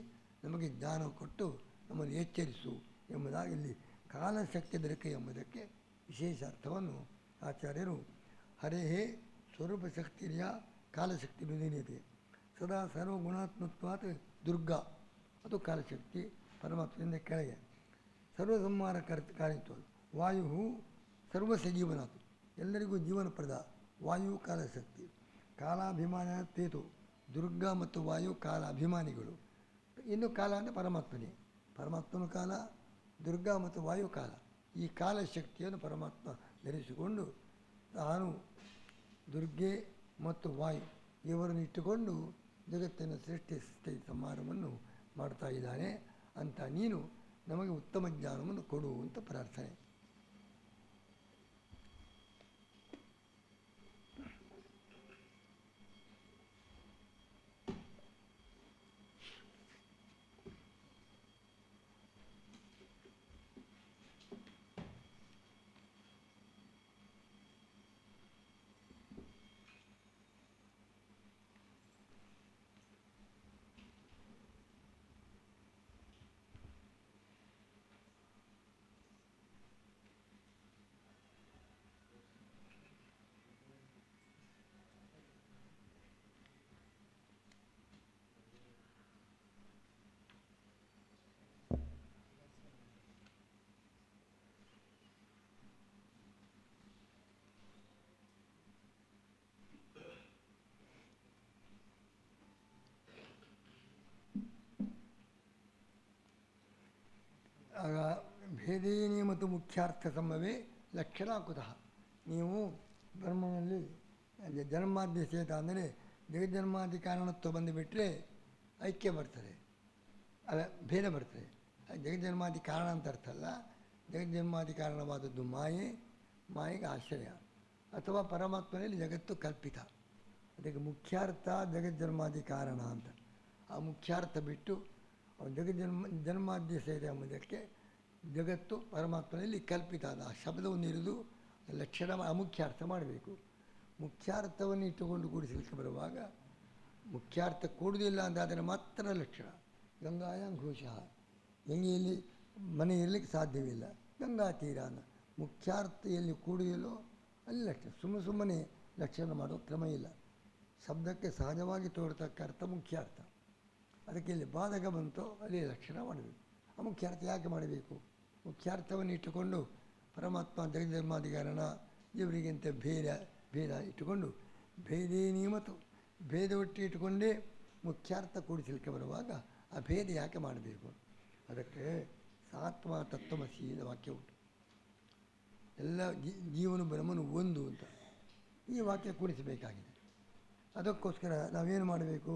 ನಮಗೆ ಜ್ಞಾನ ಕೊಟ್ಟು ನಮ್ಮನ್ನು ಎಚ್ಚರಿಸು ಎಂಬುದಾಗಿ ಇಲ್ಲಿ ಕಾಲಶಕ್ತಿ ದೊರಕೆ ಎಂಬುದಕ್ಕೆ ವಿಶೇಷ ಅರ್ಥವನ್ನು ಆಚಾರ್ಯರು ಹರೇಹೇ ಸ್ವರೂಪ ಶಕ್ತಿಯ ಕಾಲಶಕ್ತಿ ನುಡಿನಿದೆ. ಸದಾ ಸರ್ವಗುಣಾತ್ಮತ್ವಾತ್ ದುರ್ಗಾ, ಅದು ಕಾಲಶಕ್ತಿ ಪರಮಾತ್ಮದಿಂದ ಕೆಳಗೆ. ಸರ್ವಸಂಹಾರ ಕಾರಿತ್ವ ವಾಯು ಸರ್ವಸ್ವ ಜೀವನಾತ್, ಎಲ್ಲರಿಗೂ ಜೀವನಪ್ರದ ವಾಯು ಕಾಲಶಕ್ತಿ. ಕಾಲಾಭಿಮಾನ ತೇತು, ದುರ್ಗಾ ಮತ್ತು ವಾಯು ಕಾಲ ಅಭಿಮಾನಿಗಳು. ಇನ್ನು ಕಾಲ ಅಂದರೆ ಪರಮಾತ್ಮನೇ, ಪರಮಾತ್ಮನ ಕಾಲ, ದುರ್ಗಾ ಮತ್ತು ವಾಯು ಕಾಲ. ಈ ಕಾಲಶಕ್ತಿಯನ್ನು ಪರಮಾತ್ಮ ಧರಿಸಿಕೊಂಡು ತಾನು ದುರ್ಗೆ ಮತ್ತು ವಾಯು ಇವರನ್ನು ಇಟ್ಟುಕೊಂಡು ಜಗತ್ತಿನ ಸೃಷ್ಟಿ ಸಂಹಾರವನ್ನು ಮಾಡ್ತಾ ಇದ್ದಾನೆ ಅಂತ ನೀನು ನಮಗೆ ಉತ್ತಮ ಜ್ಞಾನವನ್ನು ಕೊಡು ಅಂತ ಪ್ರಾರ್ಥನೆ. ಆಗ ಭೇದೇನಿ ಮತ್ತು ಮುಖ್ಯಾರ್ಥ ಸಂಭವೇ ಲಕ್ಷಣ ಕುತಃ. ನೀವು ಬ್ರಹ್ಮನಲ್ಲಿ ಜನ್ಮಾದ್ಯ ಸೇತ ಅಂದರೆ ಜಗಜ್ಜನ್ಮಾದಿ ಕಾರಣತ್ವ ಬಂದುಬಿಟ್ರೆ ಐಕ್ಯ ಬರ್ತದೆ, ಭೇದ ಬರ್ತದೆ. ಜಗಜ್ಜನ್ಮಾದಿ ಕಾರಣ ಅಂತ ಅರ್ಥ ಅಲ್ಲ, ಜಗಜ್ಜನ್ಮಾದಿ ಕಾರಣವಾದದ್ದು ಮಾಯೆ, ಮಾಯೆಗೆ ಆಶ್ರಯ ಅಥವಾ ಪರಮಾತ್ಮನಲ್ಲಿ ಜಗತ್ತು ಕಲ್ಪಿತ. ಅದಕ್ಕೆ ಮುಖ್ಯಾರ್ಥ ಜಗಜ್ಜನ್ಮಾದಿ ಕಾರಣ ಅಂತ. ಆ ಮುಖ್ಯಾರ್ಥ ಬಿಟ್ಟು ಜನ್ಮಾದ್ಯ ಸೇದೆ ಎಂಬುದಕ್ಕೆ ಜಗತ್ತು ಪರಮಾತ್ಮನಲ್ಲಿ ಕಲ್ಪಿತ ಆದ ಆ ಶಬ್ದವನ್ನು ಇರಿದು ಲಕ್ಷಣ ಅಮುಖ್ಯಾರ್ಥ ಮಾಡಬೇಕು. ಮುಖ್ಯಾರ್ಥವನ್ನು ಇಟ್ಟುಕೊಂಡು ಕೂಡಿಸಲಿಕ್ಕೆ ಬರುವಾಗ ಮುಖ್ಯಾರ್ಥ ಕೂಡುವುದಿಲ್ಲ ಅಂತಾದರೆ ಮಾತ್ರ ಲಕ್ಷಣ. ಗಂಗಾಯಾಂ ಘೋಷಃ, ಗಂಗೆಯಲ್ಲಿ ಮನೆ ಇರಲಿಕ್ಕೆ ಸಾಧ್ಯವಿಲ್ಲ, ಗಂಗಾ ತೀರಾನ. ಮುಖ್ಯಾರ್ಥ ಎಲ್ಲಿ ಕೂಡುವುದಿಲ್ಲೋ ಅಲ್ಲಿ ಲಕ್ಷಣ. ಸುಮ್ಮನೆ ಲಕ್ಷಣ ಮಾಡುವ ಕ್ರಮ ಇಲ್ಲ. ಶಬ್ದಕ್ಕೆ ಸಹಜವಾಗಿ ತೋರ್ತಕ್ಕ ಅರ್ಥ ಮುಖ್ಯಾರ್ಥ. ಅದಕ್ಕೆ ಇಲ್ಲಿ ಬಾಧಕ ಬಂತು, ಅಲ್ಲಿ ಲಕ್ಷಣ ಮಾಡಬೇಕು. ಅಮುಖ್ಯಾರ್ಥ ಯಾಕೆ ಮಾಡಬೇಕು? ಮುಖ್ಯಾರ್ಥವನ್ನು ಇಟ್ಟುಕೊಂಡು ಪರಮಾತ್ಮ ಜಗಜ್ಜನ್ಮಾಧಿಕಾರಣ ಇವರಿಗಿಂತ ಭೇದ ಇಟ್ಟುಕೊಂಡು ಭೇದೇನಿ ಮತ್ತು ಭೇದ ಒಟ್ಟು ಇಟ್ಟುಕೊಂಡೇ ಮುಖ್ಯಾರ್ಥ ಕೂಡಿಸಲಿಕ್ಕೆ ಬರುವಾಗ ಆ ಭೇದ ಯಾಕೆ ಮಾಡಬೇಕು? ಅದಕ್ಕೆ ಸಾತ್ಮ ತತ್ವಮಸಿ ವಾಕ್ಯ ಉಂಟು. ಎಲ್ಲ ಜೀವನ ಬ್ರಹ್ಮನು ಒಂದು ಅಂತ ಈ ವಾಕ್ಯ ಕೂಡಿಸಬೇಕಾಗಿದೆ. ಅದಕ್ಕೋಸ್ಕರ ನಾವೇನು ಮಾಡಬೇಕು?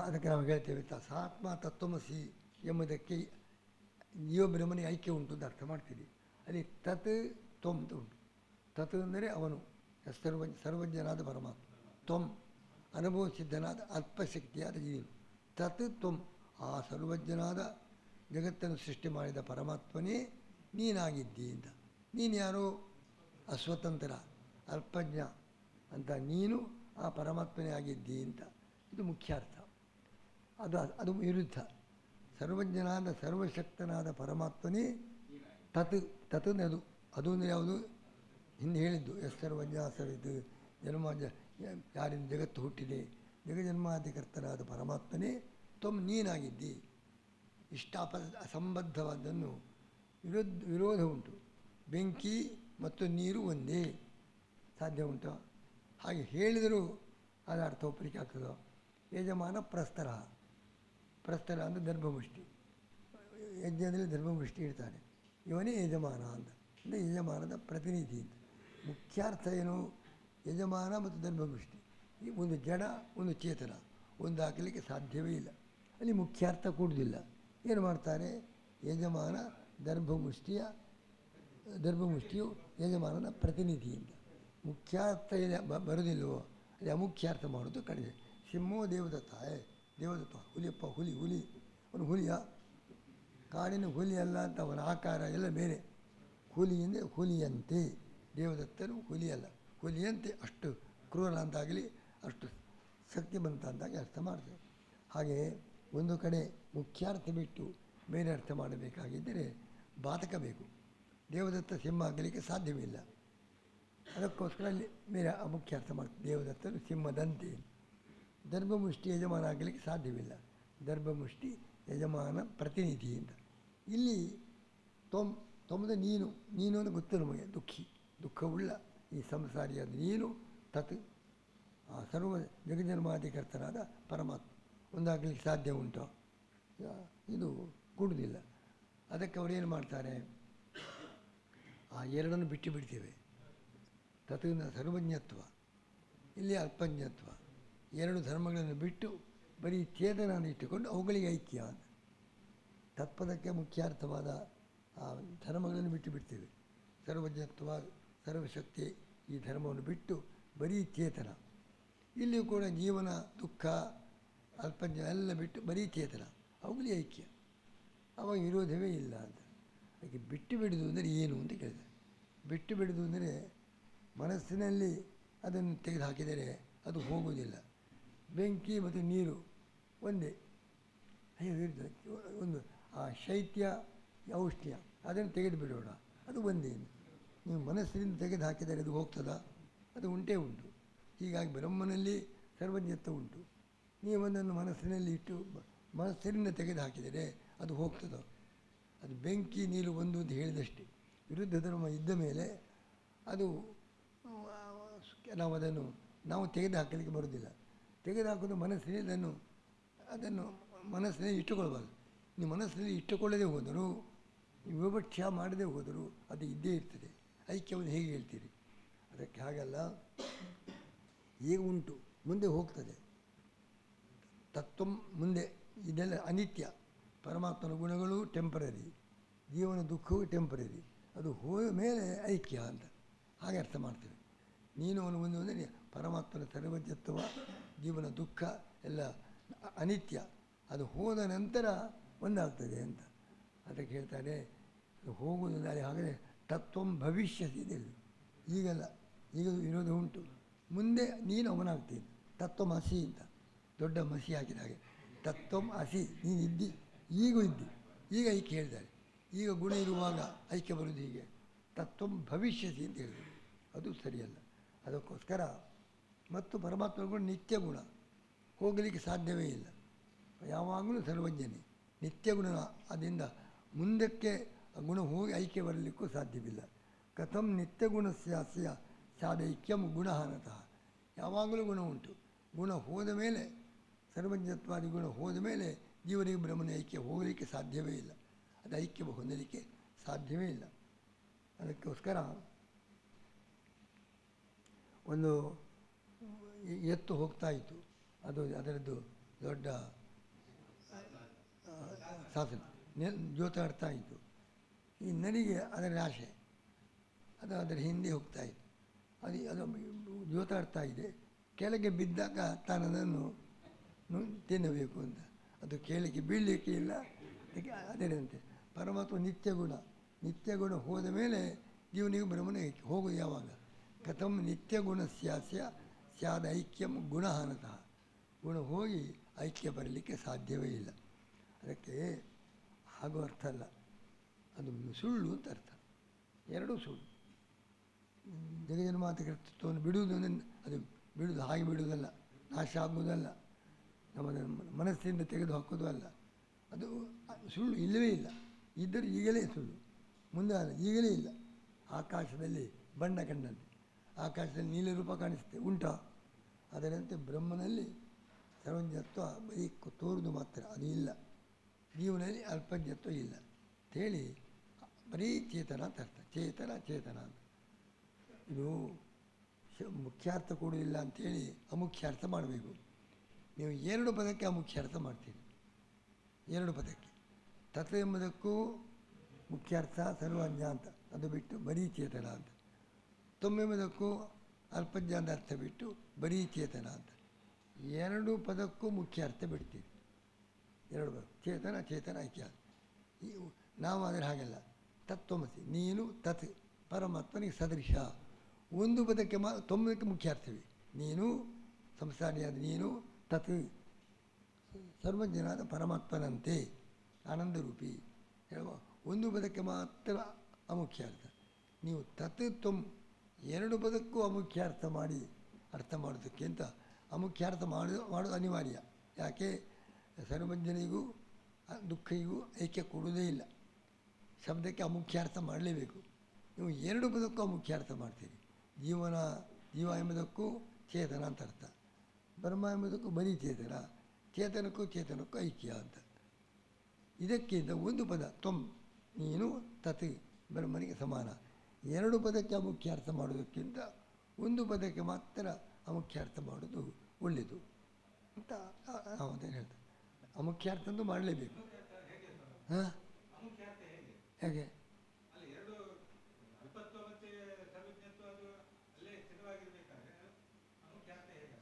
ಅದಕ್ಕೆ ನಾವು ಹೇಳ್ತೇವೆ ಸಾತ್ಮ ತತ್ವಮಸಿ ಎಂಬುದಕ್ಕೆ ಜೀವಬ್ರಹ್ಮನಿಗೆ ಐಕ್ಯ ಉಂಟು ಅಂತ ಅರ್ಥ ಮಾಡ್ತೀವಿ. ಅಲ್ಲಿ ತತ್ ತ್ವಂ ಅಂತ ಉಂಟು. ತತ್ ಅಂದರೆ ಅವನು ಸರ್ವಜ್ಞನಾದ ಪರಮಾತ್ಮ, ತ್ವಂ ಅನುಭವ ಸಿದ್ಧನಾದ ಅಲ್ಪಶಕ್ತಿಯಾದ ಜೀವನು. ತತ್ ತ್ವಂ ಆ ಸರ್ವಜ್ಞನಾದ ಜಗತ್ತನ್ನು ಸೃಷ್ಟಿ ಮಾಡಿದ ಪರಮಾತ್ಮನೇ ನೀನಾಗಿದ್ದಿ ಅಂತ. ನೀನು ಯಾರೋ ಅಸ್ವತಂತ್ರ, ಅಲ್ಪಜ್ಞ ಅಂತ ನೀನು ಆ ಪರಮಾತ್ಮನೇ ಆಗಿದ್ದಿ ಅಂತ. ಇದು ಮುಖ್ಯ ಅರ್ಥ. ಅದು ವಿರುದ್ಧ. ಸರ್ವಜ್ಞನಾದ ಸರ್ವಶಕ್ತನಾದ ಪರಮಾತ್ಮನೇ ತತ್ ನದು. ಅದು ಅಂದರೆ ಯಾವುದು? ಹಿಂದೆ ಹೇಳಿದ್ದು ಸರ್ವಜ್ಞ ಸವಿದು ಜನ್ಮ ಯಾರಿಂದ ಜಗತ್ತು ಹುಟ್ಟಿದೆ, ಜಗಜನ್ಮಾಧಿಕರ್ತನಾದ ಪರಮಾತ್ಮನೇ ನೀನಾಗಿದ್ದಿ. ಇಷ್ಟ ಅಸಂಬದ್ಧವಾದನ್ನು ವಿರೋಧ ಉಂಟು. ಬೆಂಕಿ ಮತ್ತು ನೀರು ಒಂದೇ, ಸಾಧ್ಯ ಉಂಟು? ಹಾಗೆ ಹೇಳಿದರೂ ಅದರ ಅರ್ಥ ಒಪ್ಪಲಿಕ್ಕೆ ಆಗ್ತದೋ? ಯಜಮಾನ ಪ್ರಸ್ತರ ಅಂದರೆ ದರ್ಭಮುಷ್ಟಿ. ಯಜ್ಞದಲ್ಲಿ ದರ್ಭಮುಷ್ಟಿ ಇಡ್ತಾನೆ, ಇವನೇ ಯಜಮಾನ ಅಂತ. ಅಂದರೆ ಯಜಮಾನದ ಪ್ರತಿನಿಧಿ ಅಂತ. ಮುಖ್ಯಾರ್ಥ ಏನು? ಯಜಮಾನ ಮತ್ತು ದರ್ಭಮುಷ್ಟಿ. ಈ ಒಂದು ಜಡ, ಒಂದು ಚೇತನ, ಒಂದು ಹಾಕಲಿಕ್ಕೆ ಸಾಧ್ಯವೇ ಇಲ್ಲ. ಅಲ್ಲಿ ಮುಖ್ಯಾರ್ಥ ಕೂಡುವುದಿಲ್ಲ. ಏನು ಮಾಡ್ತಾರೆ? ಯಜಮಾನ ದರ್ಭಮುಷ್ಟಿಯು ಯಜಮಾನನ ಪ್ರತಿನಿಧಿ ಅಂತ. ಮುಖ್ಯಾರ್ಥ ಬರುವುದಿಲ್ಲವೋ ಅಲ್ಲಿ ಅಮುಖ್ಯಾರ್ಥ ಮಾಡೋದು ಕಡಿಮೆ. ಸಿಂಹೋ ದೇವದತ್ತ ಹುಲಿಯಪ್ಪ, ಹುಲಿ ಅವನು ಹುಲಿಯ? ಕಾಡಿನ ಹುಲಿ ಅಲ್ಲ ಅಂತ, ಅವನ ಆಕಾರ ಎಲ್ಲ ಬೇರೆ. ಹುಲಿ ಅಂದರೆ ಹುಲಿಯಂತೆ, ದೇವದತ್ತನು ಹುಲಿ ಅಲ್ಲ, ಹುಲಿಯಂತೆ. ಅಷ್ಟು ಕ್ರೂರ ಅಂತಾಗಲಿ, ಅಷ್ಟು ಶಕ್ತಿವಂತ ಅಂತಾಗಿ ಅರ್ಥ ಮಾಡ್ತೇವೆ. ಹಾಗೆಯೇ ಒಂದು ಕಡೆ ಮುಖ್ಯಾರ್ಥ ಬಿಟ್ಟು ಬೇರೆ ಅರ್ಥ ಮಾಡಬೇಕಾಗಿದ್ದರೆ ಬಾಧಕ ಬೇಕು. ದೇವದತ್ತ ಸಿಂಹ ಆಗಲಿಕ್ಕೆ ಸಾಧ್ಯವಿಲ್ಲ. ಅದಕ್ಕೋಸ್ಕರ ಅಲ್ಲಿ ಬೇರೆ ಮುಖ್ಯಾರ್ಥ ಮಾಡ್ತೀವಿ. ದೇವದತ್ತನು ಸಿಂಹದಂತೆ. ದರ್ಭಮುಷ್ಟಿ ಯಜಮಾನ ಆಗಲಿಕ್ಕೆ ಸಾಧ್ಯವಿಲ್ಲ. ದರ್ಭಮುಷ್ಟಿ ಯಜಮಾನ ಪ್ರತಿನಿಧಿ ಅಂತ. ಇಲ್ಲಿ ತೊಂಬದ ನೀನು ಅಂತ ಗೊತ್ತು ನಮಗೆ. ದುಃಖವುಳ್ಳ ಈ ಸಂಸಾರಿಯಾದ ನೀನು ತತ್ ಸರ್ವ ಜಗಜನ್ಮಾಧಿಕರ್ತನಾದ ಪರಮಾತ್ಮ ಒಂದಾಗಲಿಕ್ಕೆ ಸಾಧ್ಯ ಉಂಟು? ಇದು ಕೂಡುವುದಿಲ್ಲ. ಅದಕ್ಕೆ ಅವರೇನು ಮಾಡ್ತಾರೆ? ಆ ಎರಡನ್ನು ಬಿಟ್ಟು ಬಿಡ್ತೇವೆ. ತತ್ವದ ಸರ್ವಜ್ಞತ್ವ, ಇಲ್ಲಿ ಅಲ್ಪಜ್ಞತ್ವ. ಎರಡು ಧರ್ಮಗಳನ್ನು ಬಿಟ್ಟು ಬರೀ ಚೇತನವನ್ನು ಇಟ್ಟುಕೊಂಡು ಅವುಗಳಿಗೆ ಐಕ್ಯ ಅಂತ. ತತ್ಪದಕ್ಕೆ ಮುಖ್ಯಾರ್ಥವಾದ ಆ ಧರ್ಮಗಳನ್ನು ಬಿಟ್ಟು ಬಿಡ್ತೇವೆ. ಸರ್ವಜ್ಞತ್ವ, ಸರ್ವಶಕ್ತಿ ಈ ಧರ್ಮವನ್ನು ಬಿಟ್ಟು ಬರೀ ಚೇತನ. ಇಲ್ಲಿಯೂ ಕೂಡ ಜೀವನ, ದುಃಖ, ಅಲ್ಪಜ್ಞ ಎಲ್ಲ ಬಿಟ್ಟು ಬರೀ ಚೇತನ, ಅವುಗಳೇ ಐಕ್ಯ. ಅವಾಗ ವಿರೋಧವೇ ಇಲ್ಲ ಅಂತ. ಅದಕ್ಕೆ ಬಿಟ್ಟು ಬಿಡುವುದು ಅಂದರೆ ಏನು ಅಂತ ಕೇಳಿದೆ. ಬಿಟ್ಟು ಬಿಡುವುದು ಅಂದರೆ ಮನಸ್ಸಿನಲ್ಲಿ ಅದನ್ನು ತೆಗೆದು ಹಾಕಿದರೆ ಅದು ಹೋಗುವುದಿಲ್ಲ. ಬೆಂಕಿ ಮತ್ತು ನೀರು ಒಂದೇ. ಒಂದು ಆ ಶೈತ್ಯ, ಔಷ್ಣ್ಯ ಅದನ್ನು ತೆಗೆದು ಬಿಡೋಣ, ಅದು ಒಂದೇ. ನೀವು ಮನಸ್ಸಿನಿಂದ ತೆಗೆದು ಹಾಕಿದರೆ ಅದು ಹೋಗ್ತದಾ? ಅದು ಉಂಟೇ ಉಂಟು. ಹೀಗಾಗಿ ಬ್ರಹ್ಮನಲ್ಲಿ ಸರ್ವಜ್ಞತ್ವ ಉಂಟು. ನೀವೊಂದನ್ನು ಮನಸ್ಸಿನಲ್ಲಿ ಇಟ್ಟು ಮನಸ್ಸಿನಿಂದ ತೆಗೆದು ಹಾಕಿದರೆ ಅದು ಹೋಗ್ತದೋ? ಅದು ಬೆಂಕಿ ನೀರು ಒಂದು ಅಂತ ಹೇಳಿದಷ್ಟೇ. ವಿರುದ್ಧ ಧರ್ಮ ಇದ್ದ ಮೇಲೆ ಅದು ನಾವು ತೆಗೆದು ಹಾಕಲಿಕ್ಕೆ ಬರೋದಿಲ್ಲ. ತೆಗೆದು ಹಾಕೋದು ಮನಸ್ಸಿನಲ್ಲಿ ಅದನ್ನು ಮನಸ್ಸಿನಲ್ಲಿ ಇಟ್ಟುಕೊಳ್ಬಾರ್ದು. ನೀವು ಮನಸ್ಸಿನಲ್ಲಿ ಇಟ್ಟುಕೊಳ್ಳದೆ ಹೋದರೂ, ವಿವಕ್ಷ ಮಾಡದೆ ಹೋದರೂ ಅದು ಇದ್ದೇ ಇರ್ತದೆ. ಐಕ್ಯವನ್ನು ಹೇಗೆ ಹೇಳ್ತೀರಿ? ಅದಕ್ಕೆ ಹಾಗಲ್ಲ. ಈಗ ಉಂಟು, ಮುಂದೆ ಹೋಗ್ತದೆ. ತತ್ವ ಮುಂದೆ ಇದೆಲ್ಲ ಅನಿತ್ಯ. ಪರಮಾತ್ಮನ ಗುಣಗಳು ಟೆಂಪರರಿ, ಜೀವನ ದುಃಖವೂ ಟೆಂಪರರಿ. ಅದು ಹೋದ ಮೇಲೆ ಐಕ್ಯ ಅಂತ ಹಾಗೆ ಅರ್ಥ ಮಾಡ್ತೇವೆ. ನೀನು ಅವನು ಒಂದು ಅಂದರೆ ಪರಮಾತ್ಮನ ಸರ್ವಜ್ಞತ್ವ, ಜೀವನ ದುಃಖ ಎಲ್ಲ ಅನಿತ್ಯ. ಅದು ಹೋದ ನಂತರ ಒಂದಾಗ್ತದೆ ಅಂತ. ಅದಕ್ಕೆ ಹೇಳ್ತಾರೆ ಹೋಗುವುದು ನಾಳೆ. ಹಾಗೆ ತತ್ವಂ ಭವಿಷ್ಯಸಿ ಇದೆಲ್ಲ. ಈಗಲ್ಲ, ಈಗ ವಿರೋಧ ಉಂಟು. ಮುಂದೆ ನೀನು ಅವನಾಗ್ತೀನಿ. ತತ್ವಂ ಹಸಿ ಅಂತ ದೊಡ್ಡ ಮಸಿ ಹಾಕಿದ ಹಾಗೆ. ತತ್ವಂ ಹಸಿ, ನೀನು ಇದ್ದಿ, ಈಗೂ ಇದ್ದಿ. ಈಗ ಐಕ್ಯ ಹೇಳಿದ್ದಾರೆ. ಈಗ ಗುಣ ಇರುವಾಗ ಐಕ್ಯ ಬರುವುದು ಹೀಗೆ. ತತ್ವಂ ಭವಿಷ್ಯಸಿ ಅಂತ ಹೇಳಿದ್ರು, ಅದು ಸರಿಯಲ್ಲ. ಅದಕ್ಕೋಸ್ಕರ ಮತ್ತು ಪರಮಾತ್ಮ ಗುಣ ನಿತ್ಯ ಗುಣ, ಹೋಗಲಿಕ್ಕೆ ಸಾಧ್ಯವೇ ಇಲ್ಲ. ಯಾವಾಗಲೂ ಸರ್ವಜ್ಞನೇ, ನಿತ್ಯ ಗುಣ. ಅದರಿಂದ ಮುಂದಕ್ಕೆ ಗುಣ ಹೋಗಿ ಐಕ್ಯ ಬರಲಿಕ್ಕೂ ಸಾಧ್ಯವಿಲ್ಲ. ಕಥಂ ನಿತ್ಯ ಗುಣಸ್ಯಾಸ್ಯ ಸ್ಯಾದೈಕ್ಯಂ ಗುಣಹಾನತಃ. ಯಾವಾಗಲೂ ಗುಣ ಉಂಟು. ಗುಣ ಹೋದ ಮೇಲೆ, ಸರ್ವಜ್ಞತ್ವಾದಿ ಗುಣ ಹೋದ ಮೇಲೆ ಜೀವನಿಗೆ ಬ್ರಹ್ಮನ ಐಕ್ಯ ಹೋಗಲಿಕ್ಕೆ ಸಾಧ್ಯವೇ ಇಲ್ಲ. ಅದು ಐಕ್ಯ ಹೊಂದಲಿಕ್ಕೆ ಸಾಧ್ಯವೇ ಇಲ್ಲ. ಅದಕ್ಕೋಸ್ಕರ ಒಂದು ಎತ್ತು ಹೋಗ್ತಾ ಇತ್ತು. ಅದರದ್ದು ದೊಡ್ಡ ಶಾಸನ ಜೋತಾಡ್ತಾ ಇತ್ತು. ಈ ನರಿಗೆ ಅದರ ಆಶೆ, ಅದರ ಹಿಂದೆ ಹೋಗ್ತಾ ಇತ್ತು. ಅದು ಜೋತಾಡ್ತಾ ಇದೆ. ಕೆಳಗೆ ಬಿದ್ದಾಗ ತಾನದನ್ನು ತಿನ್ನಬೇಕು ಅಂತ. ಅದು ಕೆಳಗೆ ಬೀಳಲಿಕ್ಕೆ ಇಲ್ಲ. ಅದೇನಂತೆ ಪರಮಾತ್ಮ ನಿತ್ಯ ಗುಣ ಹೋದ ಮೇಲೆ ಜೀವನಿಗೆ ಬ್ರಹ್ಮನ ಹೋಗೋದು ಯಾವಾಗ? ಕಥಂ ನಿತ್ಯಗುಣಸ್ಯಾಸ್ಯ ಸ್ಯಾದೈಕ್ಯಂ ಗುಣಹಾನತಃ. ಗುಣ ಹೋಗಿ ಐಕ್ಯ ಬರಲಿಕ್ಕೆ ಸಾಧ್ಯವೇ ಇಲ್ಲ. ಅದಕ್ಕೆ ಹಾಗೂ ಅರ್ಥ ಅಲ್ಲ, ಅದು ಸುಳ್ಳು ಅಂತ ಅರ್ಥ. ಎರಡೂ ಸುಳ್ಳು. ಜಗಜನ್ಮಾತ ಕರ್ತೃತ್ವವನ್ನು ಬಿಡುವುದು ಅದು ಬಿಡುವುದು ಹಾಗೆ ಬಿಡುವುದಲ್ಲ, ನಾಶ ಆಗುವುದಲ್ಲ, ನಮ್ಮ ಮನಸ್ಸಿಂದ ತೆಗೆದು ಹಾಕೋದು ಅಲ್ಲ. ಅದು ಸುಳ್ಳು ಇಲ್ಲವೇ ಇಲ್ಲ. ಇದ್ದರೂ ಈಗಲೇ ಸುಳ್ಳು, ಮುಂದೆ ಅಲ್ಲ, ಈಗಲೇ ಇಲ್ಲ. ಆಕಾಶದಲ್ಲಿ ಬಣ್ಣ ಕಂಡಂತೆ, ಆಕಾಶದಲ್ಲಿ ನೀಲಿ ರೂಪ ಕಾಣಿಸುತ್ತೆ, ಉಂಟಾ? ಅದರಂತೆ ಬ್ರಹ್ಮನಲ್ಲಿ ಸರ್ವಜ್ಞತ್ವ ಬರೀ ತೋರುವುದು ಮಾತ್ರ, ಅದು ಇಲ್ಲ. ಜೀವನಲ್ಲಿ ಅಲ್ಪಜ್ಞತ್ವ ಇಲ್ಲ ಅಂಥೇಳಿ ಬರೀ ಚೇತನ ಅಂತ ಅರ್ಥ. ಚೇತನ ಚೇತನ ಅಂತ. ಇದು ಮುಖ್ಯಾರ್ಥ ಕೊಡುವುದಿಲ್ಲ ಅಂಥೇಳಿ ಅಮುಖ್ಯಾರ್ಥ ಮಾಡಬೇಕು. ನೀವು ಎರಡು ಪದಕ್ಕೆ ಅಮುಖ್ಯಾರ್ಥ ಮಾಡ್ತೀರಿ. ಎರಡು ಪದಕ್ಕೆ ತತ್ವ ಎಂಬುದಕ್ಕೂ ಮುಖ್ಯಾರ್ಥ ಸರ್ವಜ್ಞ ಅಂತ, ಅದು ಬಿಟ್ಟು ಬರೀ ಚೇತನ ಅಂತ. ತೊಂಬೆಂಬುದಕ್ಕೂ ಅಲ್ಪಜ್ಞ ಅಂತ ಅರ್ಥ ಬಿಟ್ಟು ಬರೀ ಚೇತನ ಅಂತ. ಎರಡು ಪದಕ್ಕೂ ಮುಖ್ಯ ಅರ್ಥ ಬಿಡ್ತೀವಿ. ಎರಡು ಪದ ಚೇತನ ಚೇತನ ಐಕ್ಯ. ನಾವು ಆದರೆ ಹಾಗೆಲ್ಲ. ತತ್ವಮಸಿ, ನೀನು ತತ್, ಪರಮಾತ್ಮನಿಗೆ ಸದೃಶ. ಒಂದು ಪದಕ್ಕೆ ತೊಂಬದಕ್ಕೆ ಮುಖ್ಯ ಅರ್ಥವೇ. ನೀನು ಸಂಸಾರಿಯಾದ ನೀನು, ತತ್ ಸರ್ವಜ್ಞನಾದ ಪರಮಾತ್ಮನಂತೆ ಆನಂದರೂಪಿ ಹೇಳುವ ಒಂದು ಪದಕ್ಕೆ ಮಾತ್ರ ಅಮುಖ್ಯ ಅರ್ಥ. ನೀವು ತತ್ ತ್ವಂ ಎರಡು ಪದಕ್ಕೂ ಅಮುಖ್ಯಾರ್ಥ ಮಾಡಿ ಅರ್ಥ ಮಾಡೋದಕ್ಕಿಂತ ಅಮುಖ್ಯಾರ್ಥ ಮಾಡೋದು ಅನಿವಾರ್ಯ. ಯಾಕೆ? ಸರ್ವಜ್ಞನಿಗೂ ದುಃಖಿಗೂ ಐಕ್ಯ ಕೊಡುವುದೇ ಇಲ್ಲ. ಶಬ್ದಕ್ಕೆ ಅಮುಖ್ಯಾರ್ಥ ಮಾಡಲೇಬೇಕು. ನೀವು ಎರಡು ಪದಕ್ಕೂ ಅಮುಖ್ಯಾರ್ಥ ಮಾಡ್ತೀರಿ. ಜೀವ ಎಂಬುದಕ್ಕೂ ಚೇತನ ಅಂತ ಅರ್ಥ, ಬ್ರಹ್ಮ ಎಂಬುದಕ್ಕೂ ಬರೀ ಚೇತನ, ಚೇತನಕ್ಕೂ ಐಕ್ಯ ಅಂತ. ಇದಕ್ಕಿಂತ ಒಂದು ಪದ ತ್ವಂ, ನೀನು ತತ್ ಬ್ರಹ್ಮನಿಗೆ ಸಮಾನ. ಎರಡು ಪದಕ್ಕೆ ಅಮುಖ್ಯಾರ್ಥ ಮಾಡೋದಕ್ಕಿಂತ ಒಂದು ಪದಕ್ಕೆ ಮಾತ್ರ ಅಮುಖ್ಯಾರ್ಥ ಮಾಡೋದು ಒಳ್ಳೆಯದು ಅಂತ ನಾವು ಅದೇನು ಹೇಳ್ತೇವೆ. ಅಮುಖ್ಯಾರ್ಥ ಅಂತೂ ಮಾಡಲೇಬೇಕು. ಹಾಂ, ಹೇಗೆ?